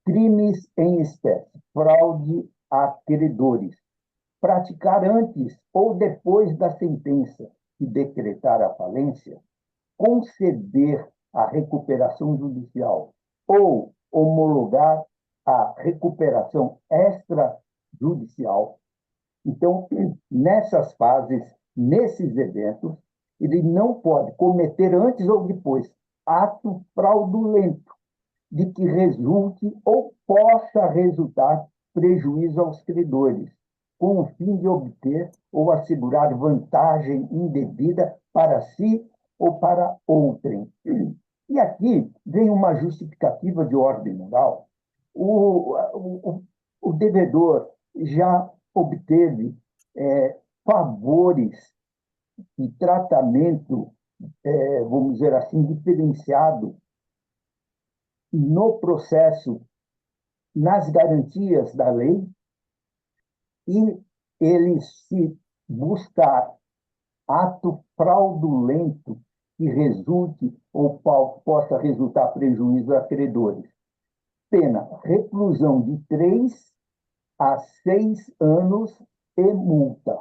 Crimes em espécie, fraude a credores, praticar antes ou depois da sentença que decretar a falência, conceder a recuperação judicial ou homologar a recuperação extrajudicial. Então, nessas fases, nesses eventos, ele não pode cometer antes ou depois ato fraudulento de que resulte ou possa resultar prejuízo aos credores, com o fim de obter ou assegurar vantagem indevida para si ou para outrem. E aqui vem uma justificativa de ordem moral. O devedor já obteve favores e tratamento, vamos dizer assim, diferenciado no processo, nas garantias da lei, e ele se buscar ato fraudulento que resulte ou possa resultar prejuízo a credores. Pena, reclusão de 3 a 6 anos e multa.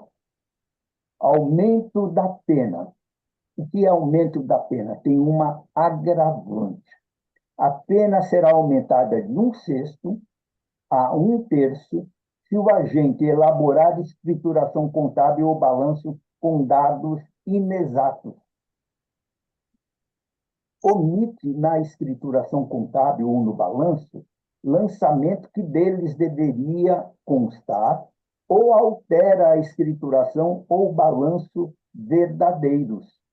Aumento da pena. O que é aumento da pena? Tem uma agravante. A pena será aumentada de 1/6 a 1/3 se o agente elaborar escrituração contábil ou balanço com dados inexatos. Omite na escrituração contábil ou no balanço lançamento que deles deveria constar, ou altera a escrituração ou balanço verdadeiros.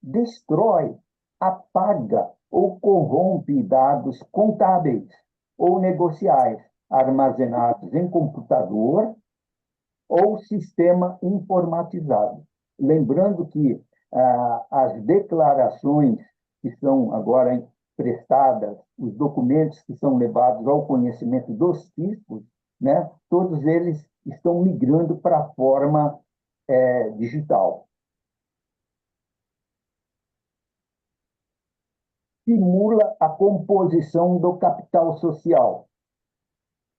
Destrói, apaga ou corrompe dados contábeis ou negociais armazenados em computador ou sistema informatizado. Lembrando que as declarações que são agora prestadas, os documentos que são levados ao conhecimento dos fiscos, né, todos eles estão migrando para a forma digital. Simula a composição do capital social.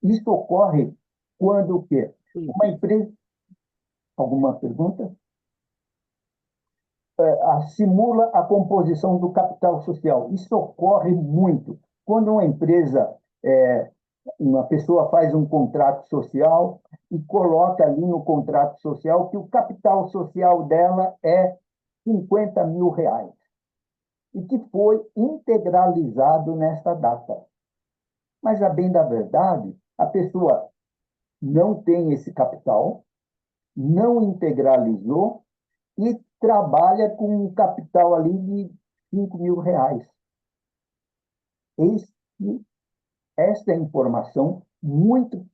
Isso ocorre quando o quê? Uma empresa... Alguma pergunta? Simula a composição do capital social. Isso ocorre muito. Quando uma empresa, uma pessoa faz um contrato social e coloca ali no contrato social que o capital social dela é 50 mil reais e que foi integralizado nesta data. Mas, a bem da verdade, a pessoa não tem esse capital, não integralizou e trabalha com um capital ali de 5 mil reais. Esta é informação muito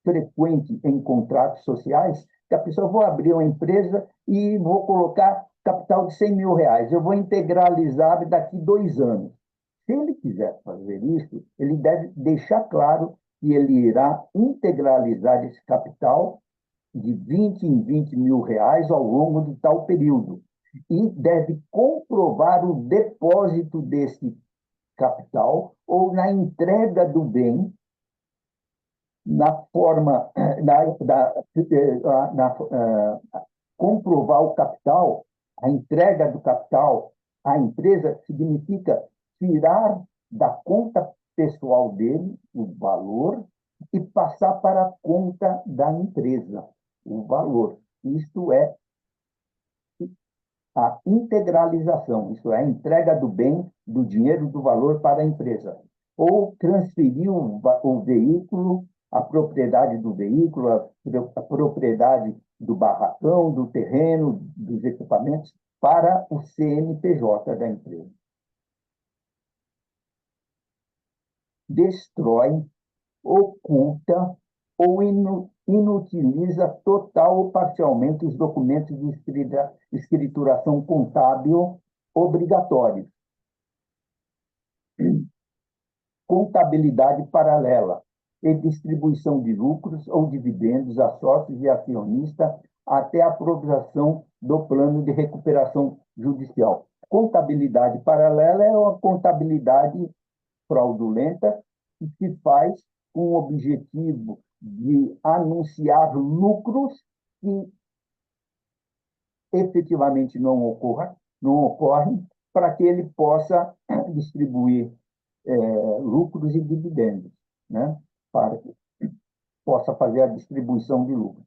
frequente em contratos sociais, que a pessoa, vou abrir uma empresa e vou colocar capital de 100 mil reais, eu vou integralizar daqui 2 anos. Se ele quiser fazer isso, ele deve deixar claro que ele irá integralizar esse capital de 20 em 20 mil reais ao longo de tal período. E deve comprovar o depósito desse capital ou na entrega do bem na forma comprovar o capital, a entrega do capital à empresa significa tirar da conta pessoal dele o valor e passar para a conta da empresa o valor. Isto é a integralização, isto é, a entrega do bem, do dinheiro, do valor para a empresa. Ou transferir o veículo, a propriedade do veículo, a propriedade do barracão, do terreno, dos equipamentos, para o CNPJ da empresa. Destrói, oculta ou inutiliza total ou parcialmente os documentos de escrituração contábil obrigatórios. Contabilidade paralela e distribuição de lucros ou dividendos a sócios e acionistas até a aprovação do plano de recuperação judicial. Contabilidade paralela é uma contabilidade fraudulenta que se faz com o objetivo de anunciar lucros que efetivamente não ocorrem, para que ele possa distribuir lucros e dividendos, né? Para que possa fazer a distribuição de lucros.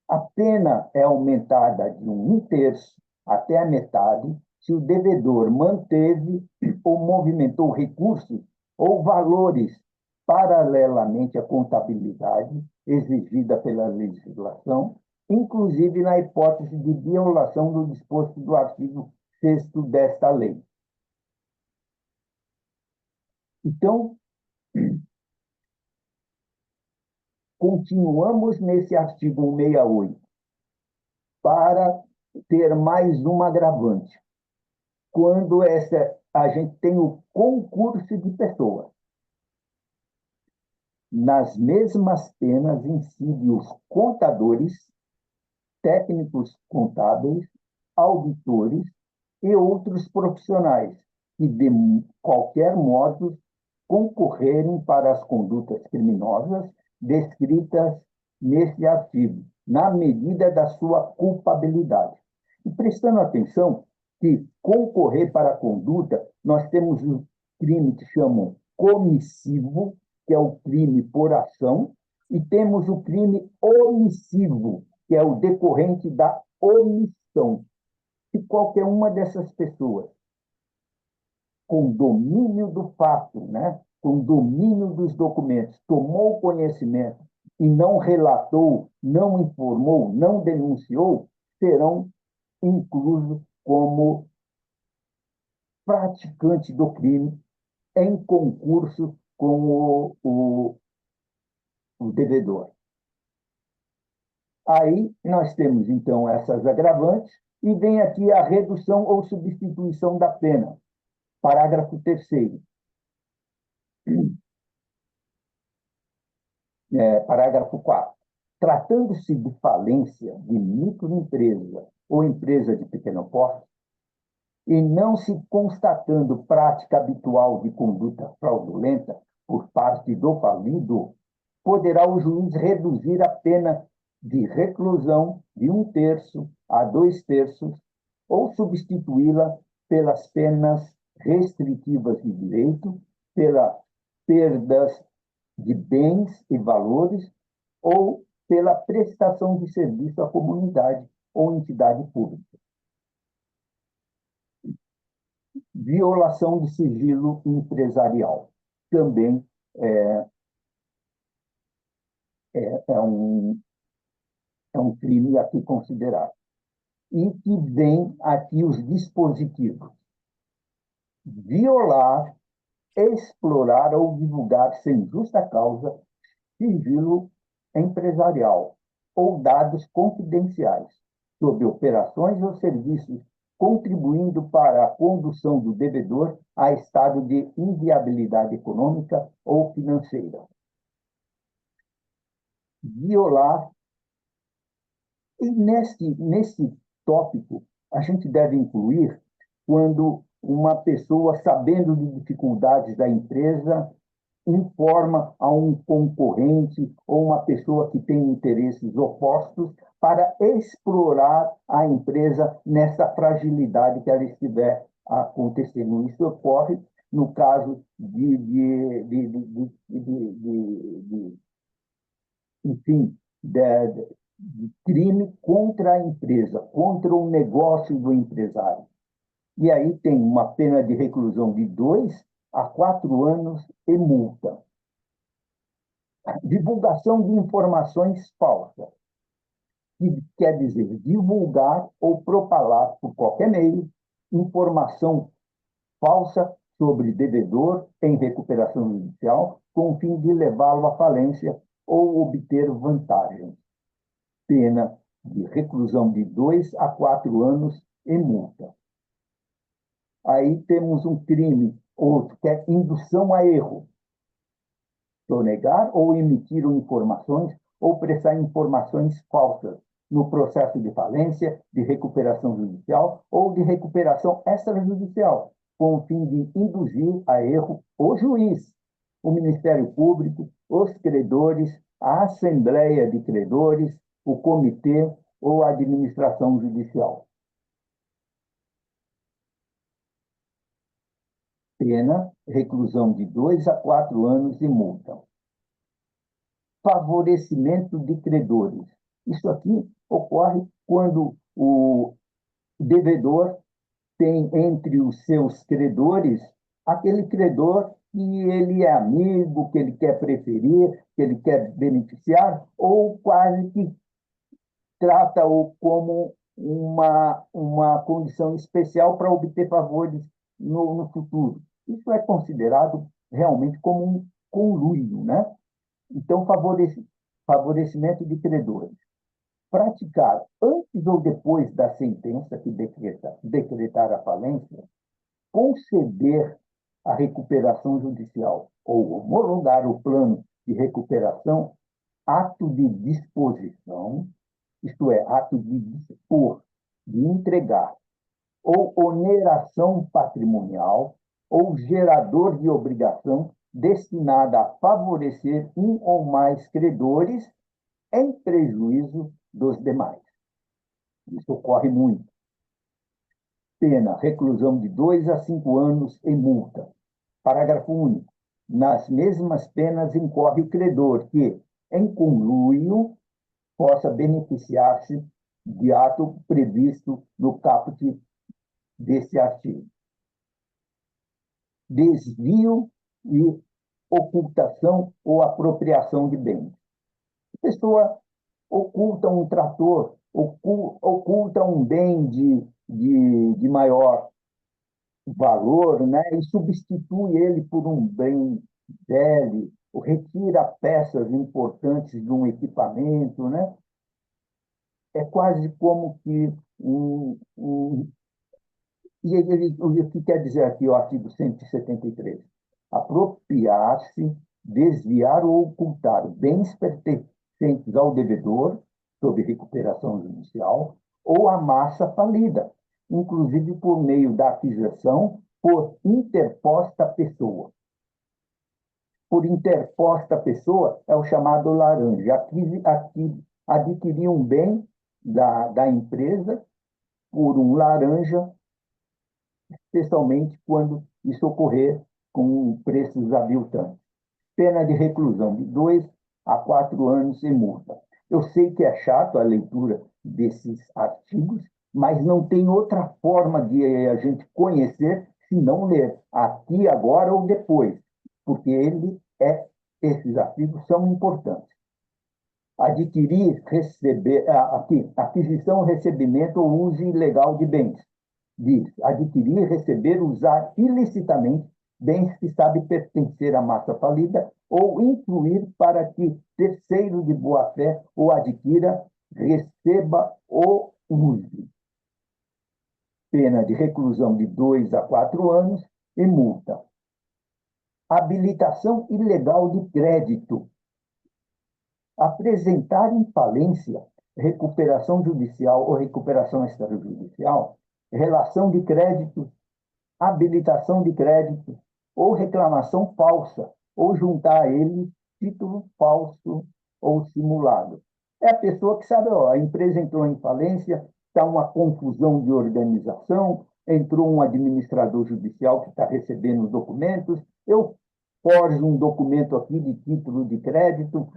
A pena é aumentada de 1/3 até a metade se o devedor manteve ou movimentou recursos ou valores paralelamente à contabilidade exigida pela legislação, inclusive na hipótese de violação do disposto do artigo 6º desta lei. Então, continuamos nesse artigo 168 para ter mais um agravante. Quando a gente tem o concurso de pessoas. Nas mesmas penas incidem os contadores, técnicos contábeis, auditores e outros profissionais que, de qualquer modo, concorrerem para as condutas criminosas descritas nesse artigo, na medida da sua culpabilidade. E prestando atenção que concorrer para a conduta, nós temos um crime que chamam comissivo, que é o crime por ação, e temos o crime omissivo, que é o decorrente da omissão. Se qualquer uma dessas pessoas com domínio do fato, né? Com domínio dos documentos, tomou conhecimento e não relatou, não informou, não denunciou, serão inclusos como praticante do crime em concurso com o devedor. Aí nós temos, então, essas agravantes, e vem aqui a redução ou substituição da pena. Parágrafo 3º. Parágrafo 4º. Tratando-se de falência de microempresa ou empresa de pequeno porte, e não se constatando prática habitual de conduta fraudulenta por parte do falido, poderá o juiz reduzir a pena de reclusão de 1/3 a 2/3 ou substituí-la pelas penas restritivas de direito, pela perdas de bens e valores ou pela prestação de serviço à comunidade ou entidade pública. Violação de sigilo empresarial. Também é um crime aqui considerado. E que vem aqui os dispositivos. Violar, explorar ou divulgar sem justa causa sigilo empresarial ou dados confidenciais sobre operações ou serviços, contribuindo para a condução do devedor a estado de inviabilidade econômica ou financeira. Violar. E nesse tópico, a gente deve incluir quando uma pessoa, sabendo de dificuldades da empresa, informa a um concorrente ou uma pessoa que tem interesses opostos para explorar a empresa nessa fragilidade que ela estiver acontecendo. Isso ocorre no caso enfim, de crime contra a empresa, contra o negócio do empresário. E aí tem uma pena de reclusão de 2 a 4 anos e multa. Divulgação de informações falsas, que quer dizer divulgar ou propalar por qualquer meio informação falsa sobre devedor em recuperação judicial, com o fim de levá-lo à falência ou obter vantagem. Pena de reclusão de 2 a 4 anos e multa. Aí temos um crime, outro, que é indução a erro. Sonegar ou emitir informações ou prestar informações falsas no processo de falência, de recuperação judicial ou de recuperação extrajudicial, com o fim de induzir a erro o juiz, o Ministério Público, os credores, a Assembleia de Credores, o comitê ou a administração judicial. Pena, reclusão de 2 a 4 anos e multa. Favorecimento de credores. Isso aqui ocorre quando o devedor tem entre os seus credores aquele credor que ele é amigo, que ele quer preferir, que ele quer beneficiar, ou quase que trata-o como uma condição especial para obter favores no futuro. Isso é considerado realmente como um conluio, né? Então, favorecimento de credores. Praticar antes ou depois da sentença que decretar a falência, conceder a recuperação judicial ou homologar o plano de recuperação, ato de disposição, isto é, ato de dispor, de entregar, ou oneração patrimonial, ou gerador de obrigação destinada a favorecer um ou mais credores em prejuízo dos demais. Isso ocorre muito. Pena, reclusão de 2 a 5 anos e multa. Parágrafo único. Nas mesmas penas incorre o credor que, em conluio, possa beneficiar-se de ato previsto no caput desse artigo. desvio e ocultação ou apropriação de bens. A pessoa oculta um trator, oculta um bem de maior valor, né, e substitui ele por um bem velho, ou retira peças importantes de um equipamento, né? É quase como que o que quer dizer aqui o artigo 173? Apropriar-se, desviar ou ocultar bens pertencentes ao devedor, sob recuperação judicial, ou a massa falida, inclusive por meio da aquisição por interposta pessoa. Por interposta pessoa é o chamado laranja. Adquirir um bem da empresa por um laranja, especialmente quando isso ocorrer com preços aviltantes. Pena de reclusão de 2 a 4 anos e multa. Eu sei que é chato a leitura desses artigos, mas não tem outra forma de a gente conhecer se não ler aqui, agora ou depois, porque esses artigos são importantes. Adquirir, receber, aqui, aquisição, recebimento ou uso ilegal de bens. Diz, adquirir, receber, usar ilicitamente bens que sabe pertencer à massa falida ou influir para que terceiro de boa-fé o adquira, receba ou use. Pena de reclusão de 2 a 4 anos e multa. Habilitação ilegal de crédito. Apresentar em falência, recuperação judicial ou recuperação extrajudicial, relação de crédito, habilitação de crédito ou reclamação falsa, ou juntar a ele título falso ou simulado. É a pessoa que sabe, ó, a empresa entrou em falência, está uma confusão de organização, entrou um administrador judicial que está recebendo os documentos, eu forjo um documento aqui de título de crédito,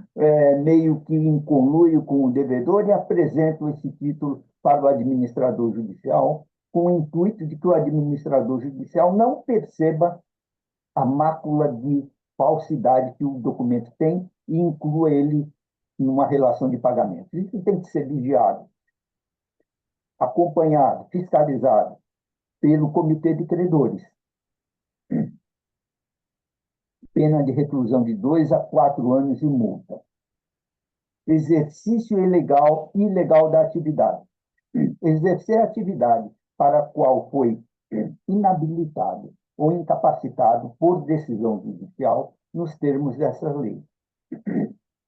meio que em conluio com o devedor e apresento esse título para o administrador judicial, com o intuito de que o administrador judicial não perceba a mácula de falsidade que o documento tem e inclua ele numa relação de pagamento. Isso tem que ser vigiado, acompanhado, fiscalizado pelo Comitê de Credores. Pena de reclusão de 2 a 4 anos e multa. Exercício ilegal da atividade. Exercer a atividade para a qual foi inabilitado ou incapacitado por decisão judicial nos termos dessa lei.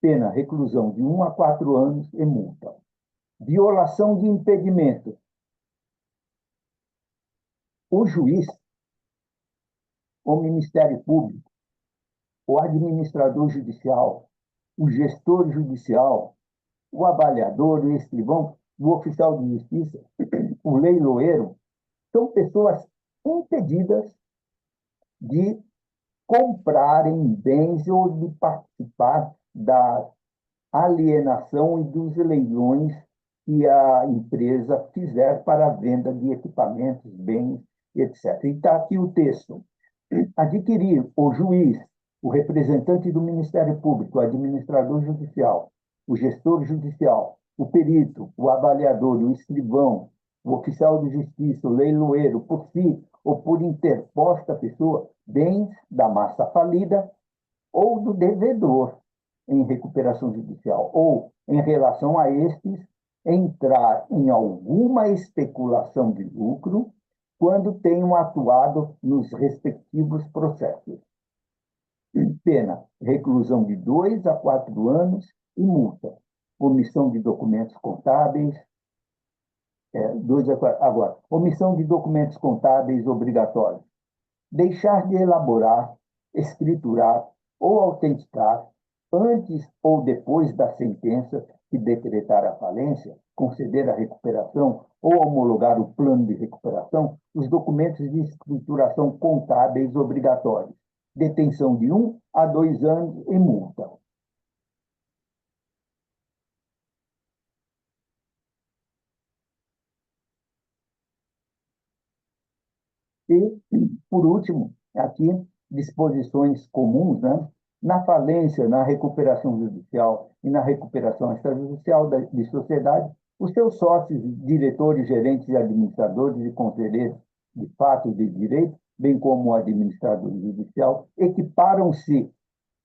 Pena, reclusão de 1 a 4 anos e multa. Violação de impedimento. O juiz, o Ministério Público, o administrador judicial, o gestor judicial, o avaliador, o escrivão, o oficial de justiça, o leiloeiro, são pessoas impedidas de comprarem bens ou de participar da alienação e dos leilões que a empresa fizer para a venda de equipamentos, bens, etc. E está aqui o texto. Adquirir o juiz, o representante do Ministério Público, o administrador judicial, o gestor judicial, o perito, o avaliador, o escrivão, o oficial de justiça, o leiloeiro, por si ou por interposta pessoa, bens da massa falida ou do devedor em recuperação judicial, ou, em relação a estes, entrar em alguma especulação de lucro quando tenham atuado nos respectivos processos. Pena, reclusão de 2 a 4 anos e multa. Omissão de documentos contábeis. Agora, omissão de documentos contábeis obrigatórios. Deixar de elaborar, escriturar ou autenticar, antes ou depois da sentença que decretar a falência, conceder a recuperação ou homologar o plano de recuperação, os documentos de escrituração contábeis obrigatórios. Detenção de 1 a 2 anos e multa. E, por último, aqui disposições comuns, né? Na falência, na recuperação judicial e na recuperação extrajudicial de sociedade, os seus sócios, diretores, gerentes e administradores e conselheiros de fato e de direito, bem como o administrador judicial, equiparam-se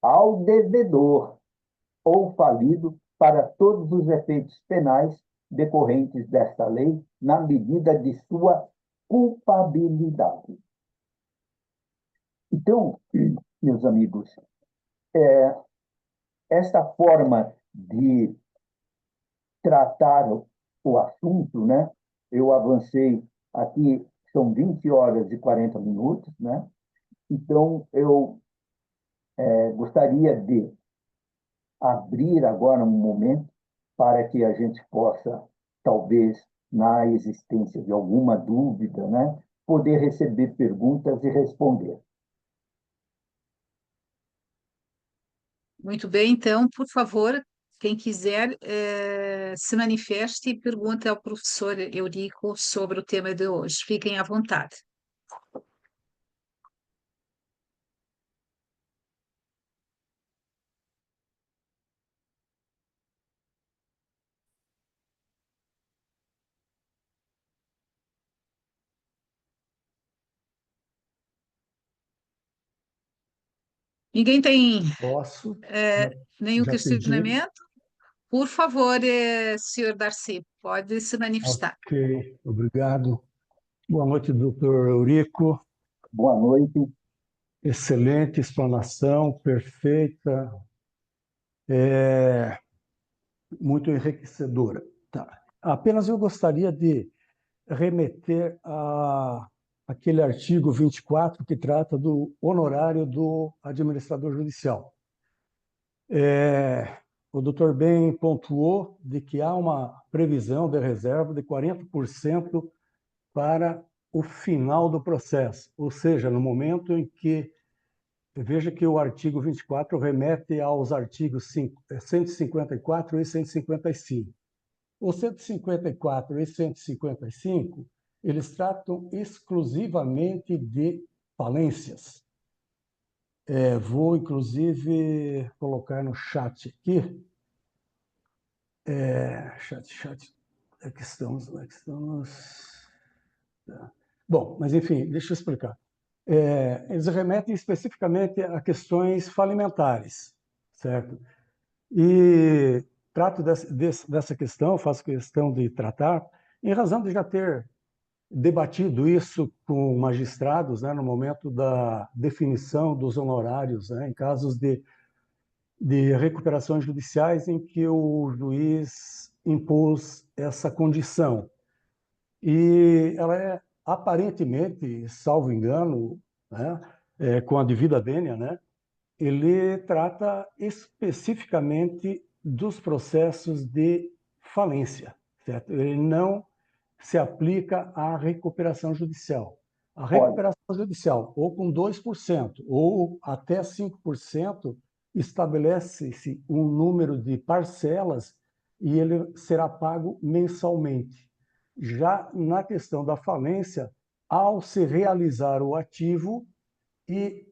ao devedor ou falido para todos os efeitos penais decorrentes desta lei, na medida de sua culpabilidade. Então, meus amigos, esta forma de tratar o assunto, né? Eu avancei aqui, são 20 horas e 40 minutos, né? Então, eu gostaria de abrir agora um momento para que a gente possa, talvez, na existência de alguma dúvida, né? Poder receber perguntas e responder. Muito bem, então, por favor, quem quiser, se manifeste e pergunte ao professor Eurico sobre o tema de hoje. Fiquem à vontade. Ninguém tem Posso? nenhum Já pedi. questionamento? Por favor, senhor Darcy, pode se manifestar. Ok, obrigado. Boa noite, doutor Eurico. Boa noite. Excelente explanação, perfeita, muito enriquecedora. Tá. Apenas eu gostaria de remeter a aquele artigo 24 que trata do honorário do administrador judicial. O doutor bem pontuou de que há uma previsão de reserva de 40% para o final do processo, ou seja, no momento em que, veja que o artigo 24 remete aos artigos 154 e 155. O 154 e 155, eles tratam exclusivamente de falências. Vou, inclusive, colocar no chat aqui. Chat. Aqui estamos. Tá. Bom, mas enfim, deixa eu explicar. Eles remetem especificamente a questões falimentares, certo? E trato dessa questão, faço questão de tratar, em razão de já ter debatido isso com magistrados, né, no momento da definição dos honorários, né, em casos de recuperações judiciais em que o juiz impôs essa condição. E ela é aparentemente, salvo engano, né, com a devida vênia, né, ele trata especificamente dos processos de falência, certo? Ele não se aplica à recuperação judicial. A recuperação judicial, ou com 2%, ou até 5%, estabelece-se um número de parcelas e ele será pago mensalmente. Já na questão da falência, ao se realizar o ativo e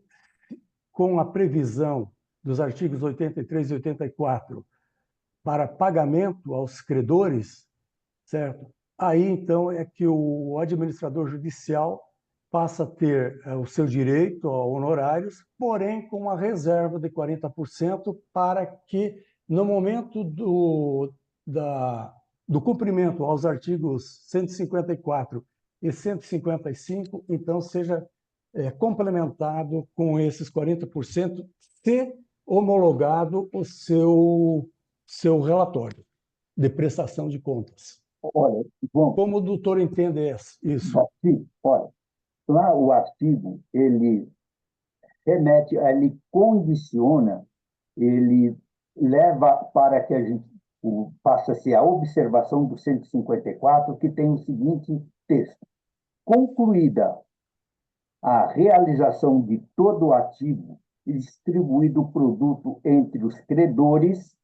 com a previsão dos artigos 83 e 84 para pagamento aos credores, certo? Aí, então, é que o administrador judicial passa a ter o seu direito a honorários, porém com uma reserva de 40% para que, no momento do cumprimento aos artigos 154 e 155, então, seja complementado com esses 40%, se homologado o seu relatório de prestação de contas. Olha, João, Como o doutor entende isso? Sim, olha, lá o artigo, ele remete, ele condiciona, ele leva para que a gente faça-se a observação do 154, que tem o seguinte texto: concluída a realização de todo o ativo e distribuído o produto entre os credores,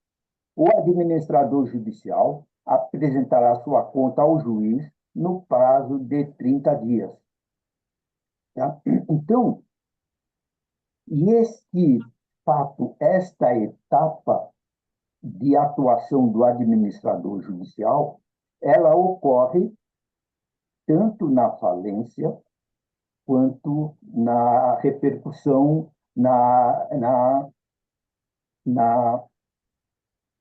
o administrador judicial apresentará sua conta ao juiz no prazo de 30 dias. Tá? Então, E este fato, esta etapa de atuação do administrador judicial, ela ocorre tanto na falência quanto na repercussão na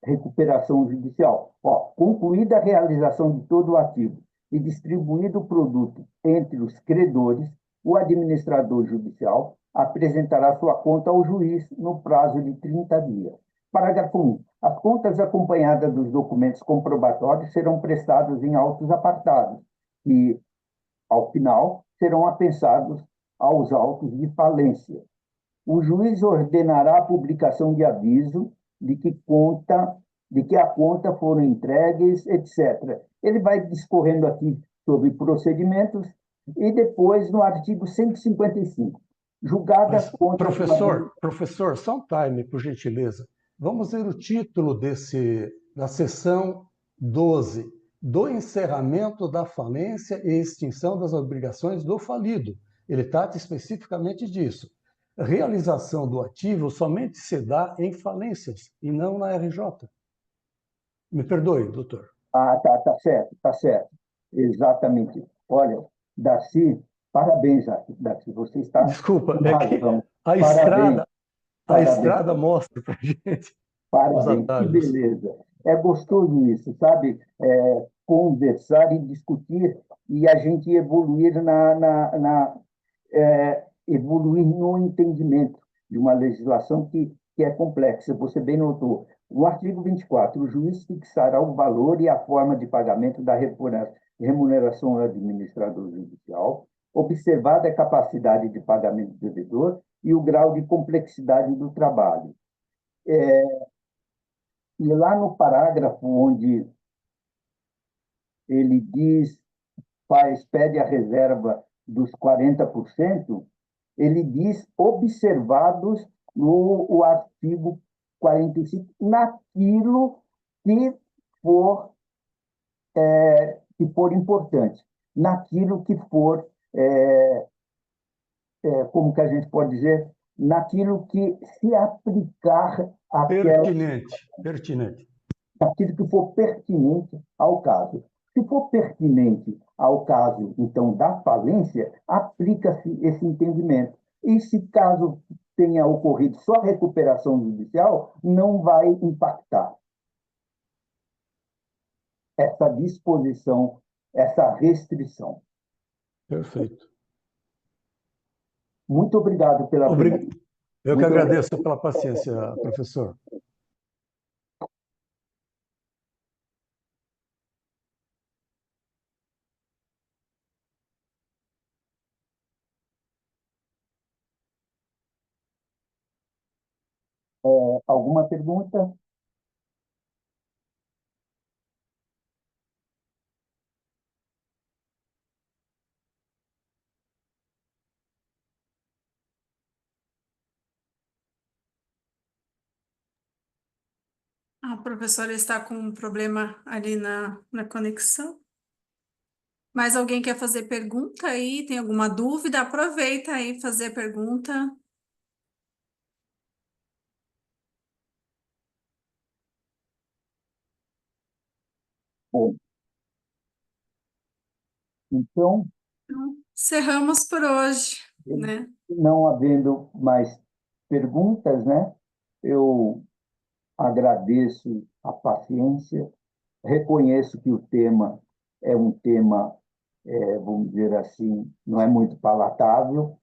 recuperação judicial. Concluída a realização de todo o ativo e distribuído o produto entre os credores, o administrador judicial apresentará sua conta ao juiz no prazo de 30 dias. Parágrafo 1. As contas acompanhadas dos documentos comprobatórios serão prestadas em autos apartados e, ao final, serão apensados aos autos de falência. O juiz ordenará a publicação de aviso de que a conta foram entregues, etc. Ele vai discorrendo aqui sobre procedimentos e depois no artigo 155. Julgada Mas, a conta... professor, só um time, por gentileza. Vamos ver o título da seção 12, do encerramento da falência e extinção das obrigações do falido. Ele trata especificamente disso. Realização do ativo somente se dá em falências e não na RJ. Me perdoe, doutor. Tá certo. Exatamente. Olha, Darcy, parabéns, Darcy, você está... Desculpa, com razão. a estrada mostra para a gente os Parabéns, que atalhos. beleza. É gostoso isso, sabe? Conversar e discutir e a gente evoluir evoluir no entendimento de uma legislação que é complexa. Você bem notou. No artigo 24, o juiz fixará o valor e a forma de pagamento da remuneração ao administrador judicial, observada a capacidade de pagamento do devedor e o grau de complexidade do trabalho. E lá no parágrafo onde ele pede a reserva dos 40%, ele diz observados no artigo 45, naquilo que for importante, naquilo que for, como que a gente pode dizer, naquilo que se aplicar Pertinente. Naquilo que for pertinente ao caso. Se for pertinente ao caso, então, da falência, aplica-se esse entendimento. E se caso tenha ocorrido só a recuperação judicial, não vai impactar essa disposição, essa restrição. Perfeito. Muito obrigado pela pergunta. Eu que agradeço pela paciência, professor. Alguma pergunta? A professora está com um problema ali na conexão. Mais alguém quer fazer pergunta aí? Tem alguma dúvida? Aproveita aí fazer pergunta. Bom, então, Encerramos por hoje, né? não havendo mais perguntas, né? Eu agradeço a paciência, reconheço que o tema é um tema, vamos dizer assim, não é muito palatável,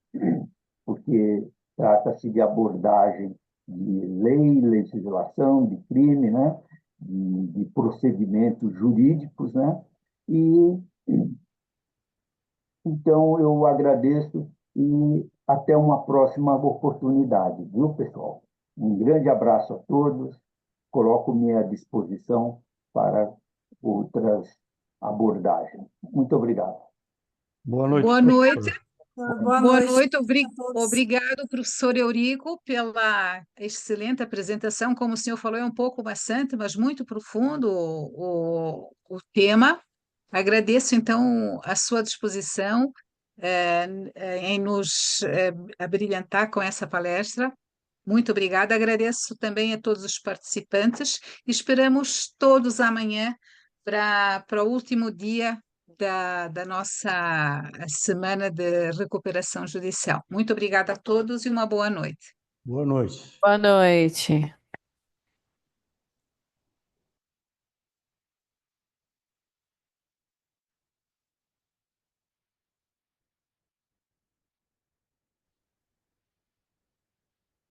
porque trata-se de abordagem de lei, legislação, de crime, né? de procedimentos jurídicos, né? E então eu agradeço e até uma próxima oportunidade, viu, pessoal? Um grande abraço a todos, coloco-me à disposição para outras abordagens. Muito obrigado. Boa noite. Boa noite. Boa noite a todos. Obrigado, professor Eurico, pela excelente apresentação. Como o senhor falou, é um pouco bastante, mas muito profundo o tema. Agradeço, então, a sua disposição em nos abrilhantar com essa palestra. Muito obrigada. Agradeço também a todos os participantes e esperamos todos amanhã para o último dia da nossa semana de recuperação judicial. Muito obrigada a todos e uma boa noite. Boa noite. Boa noite.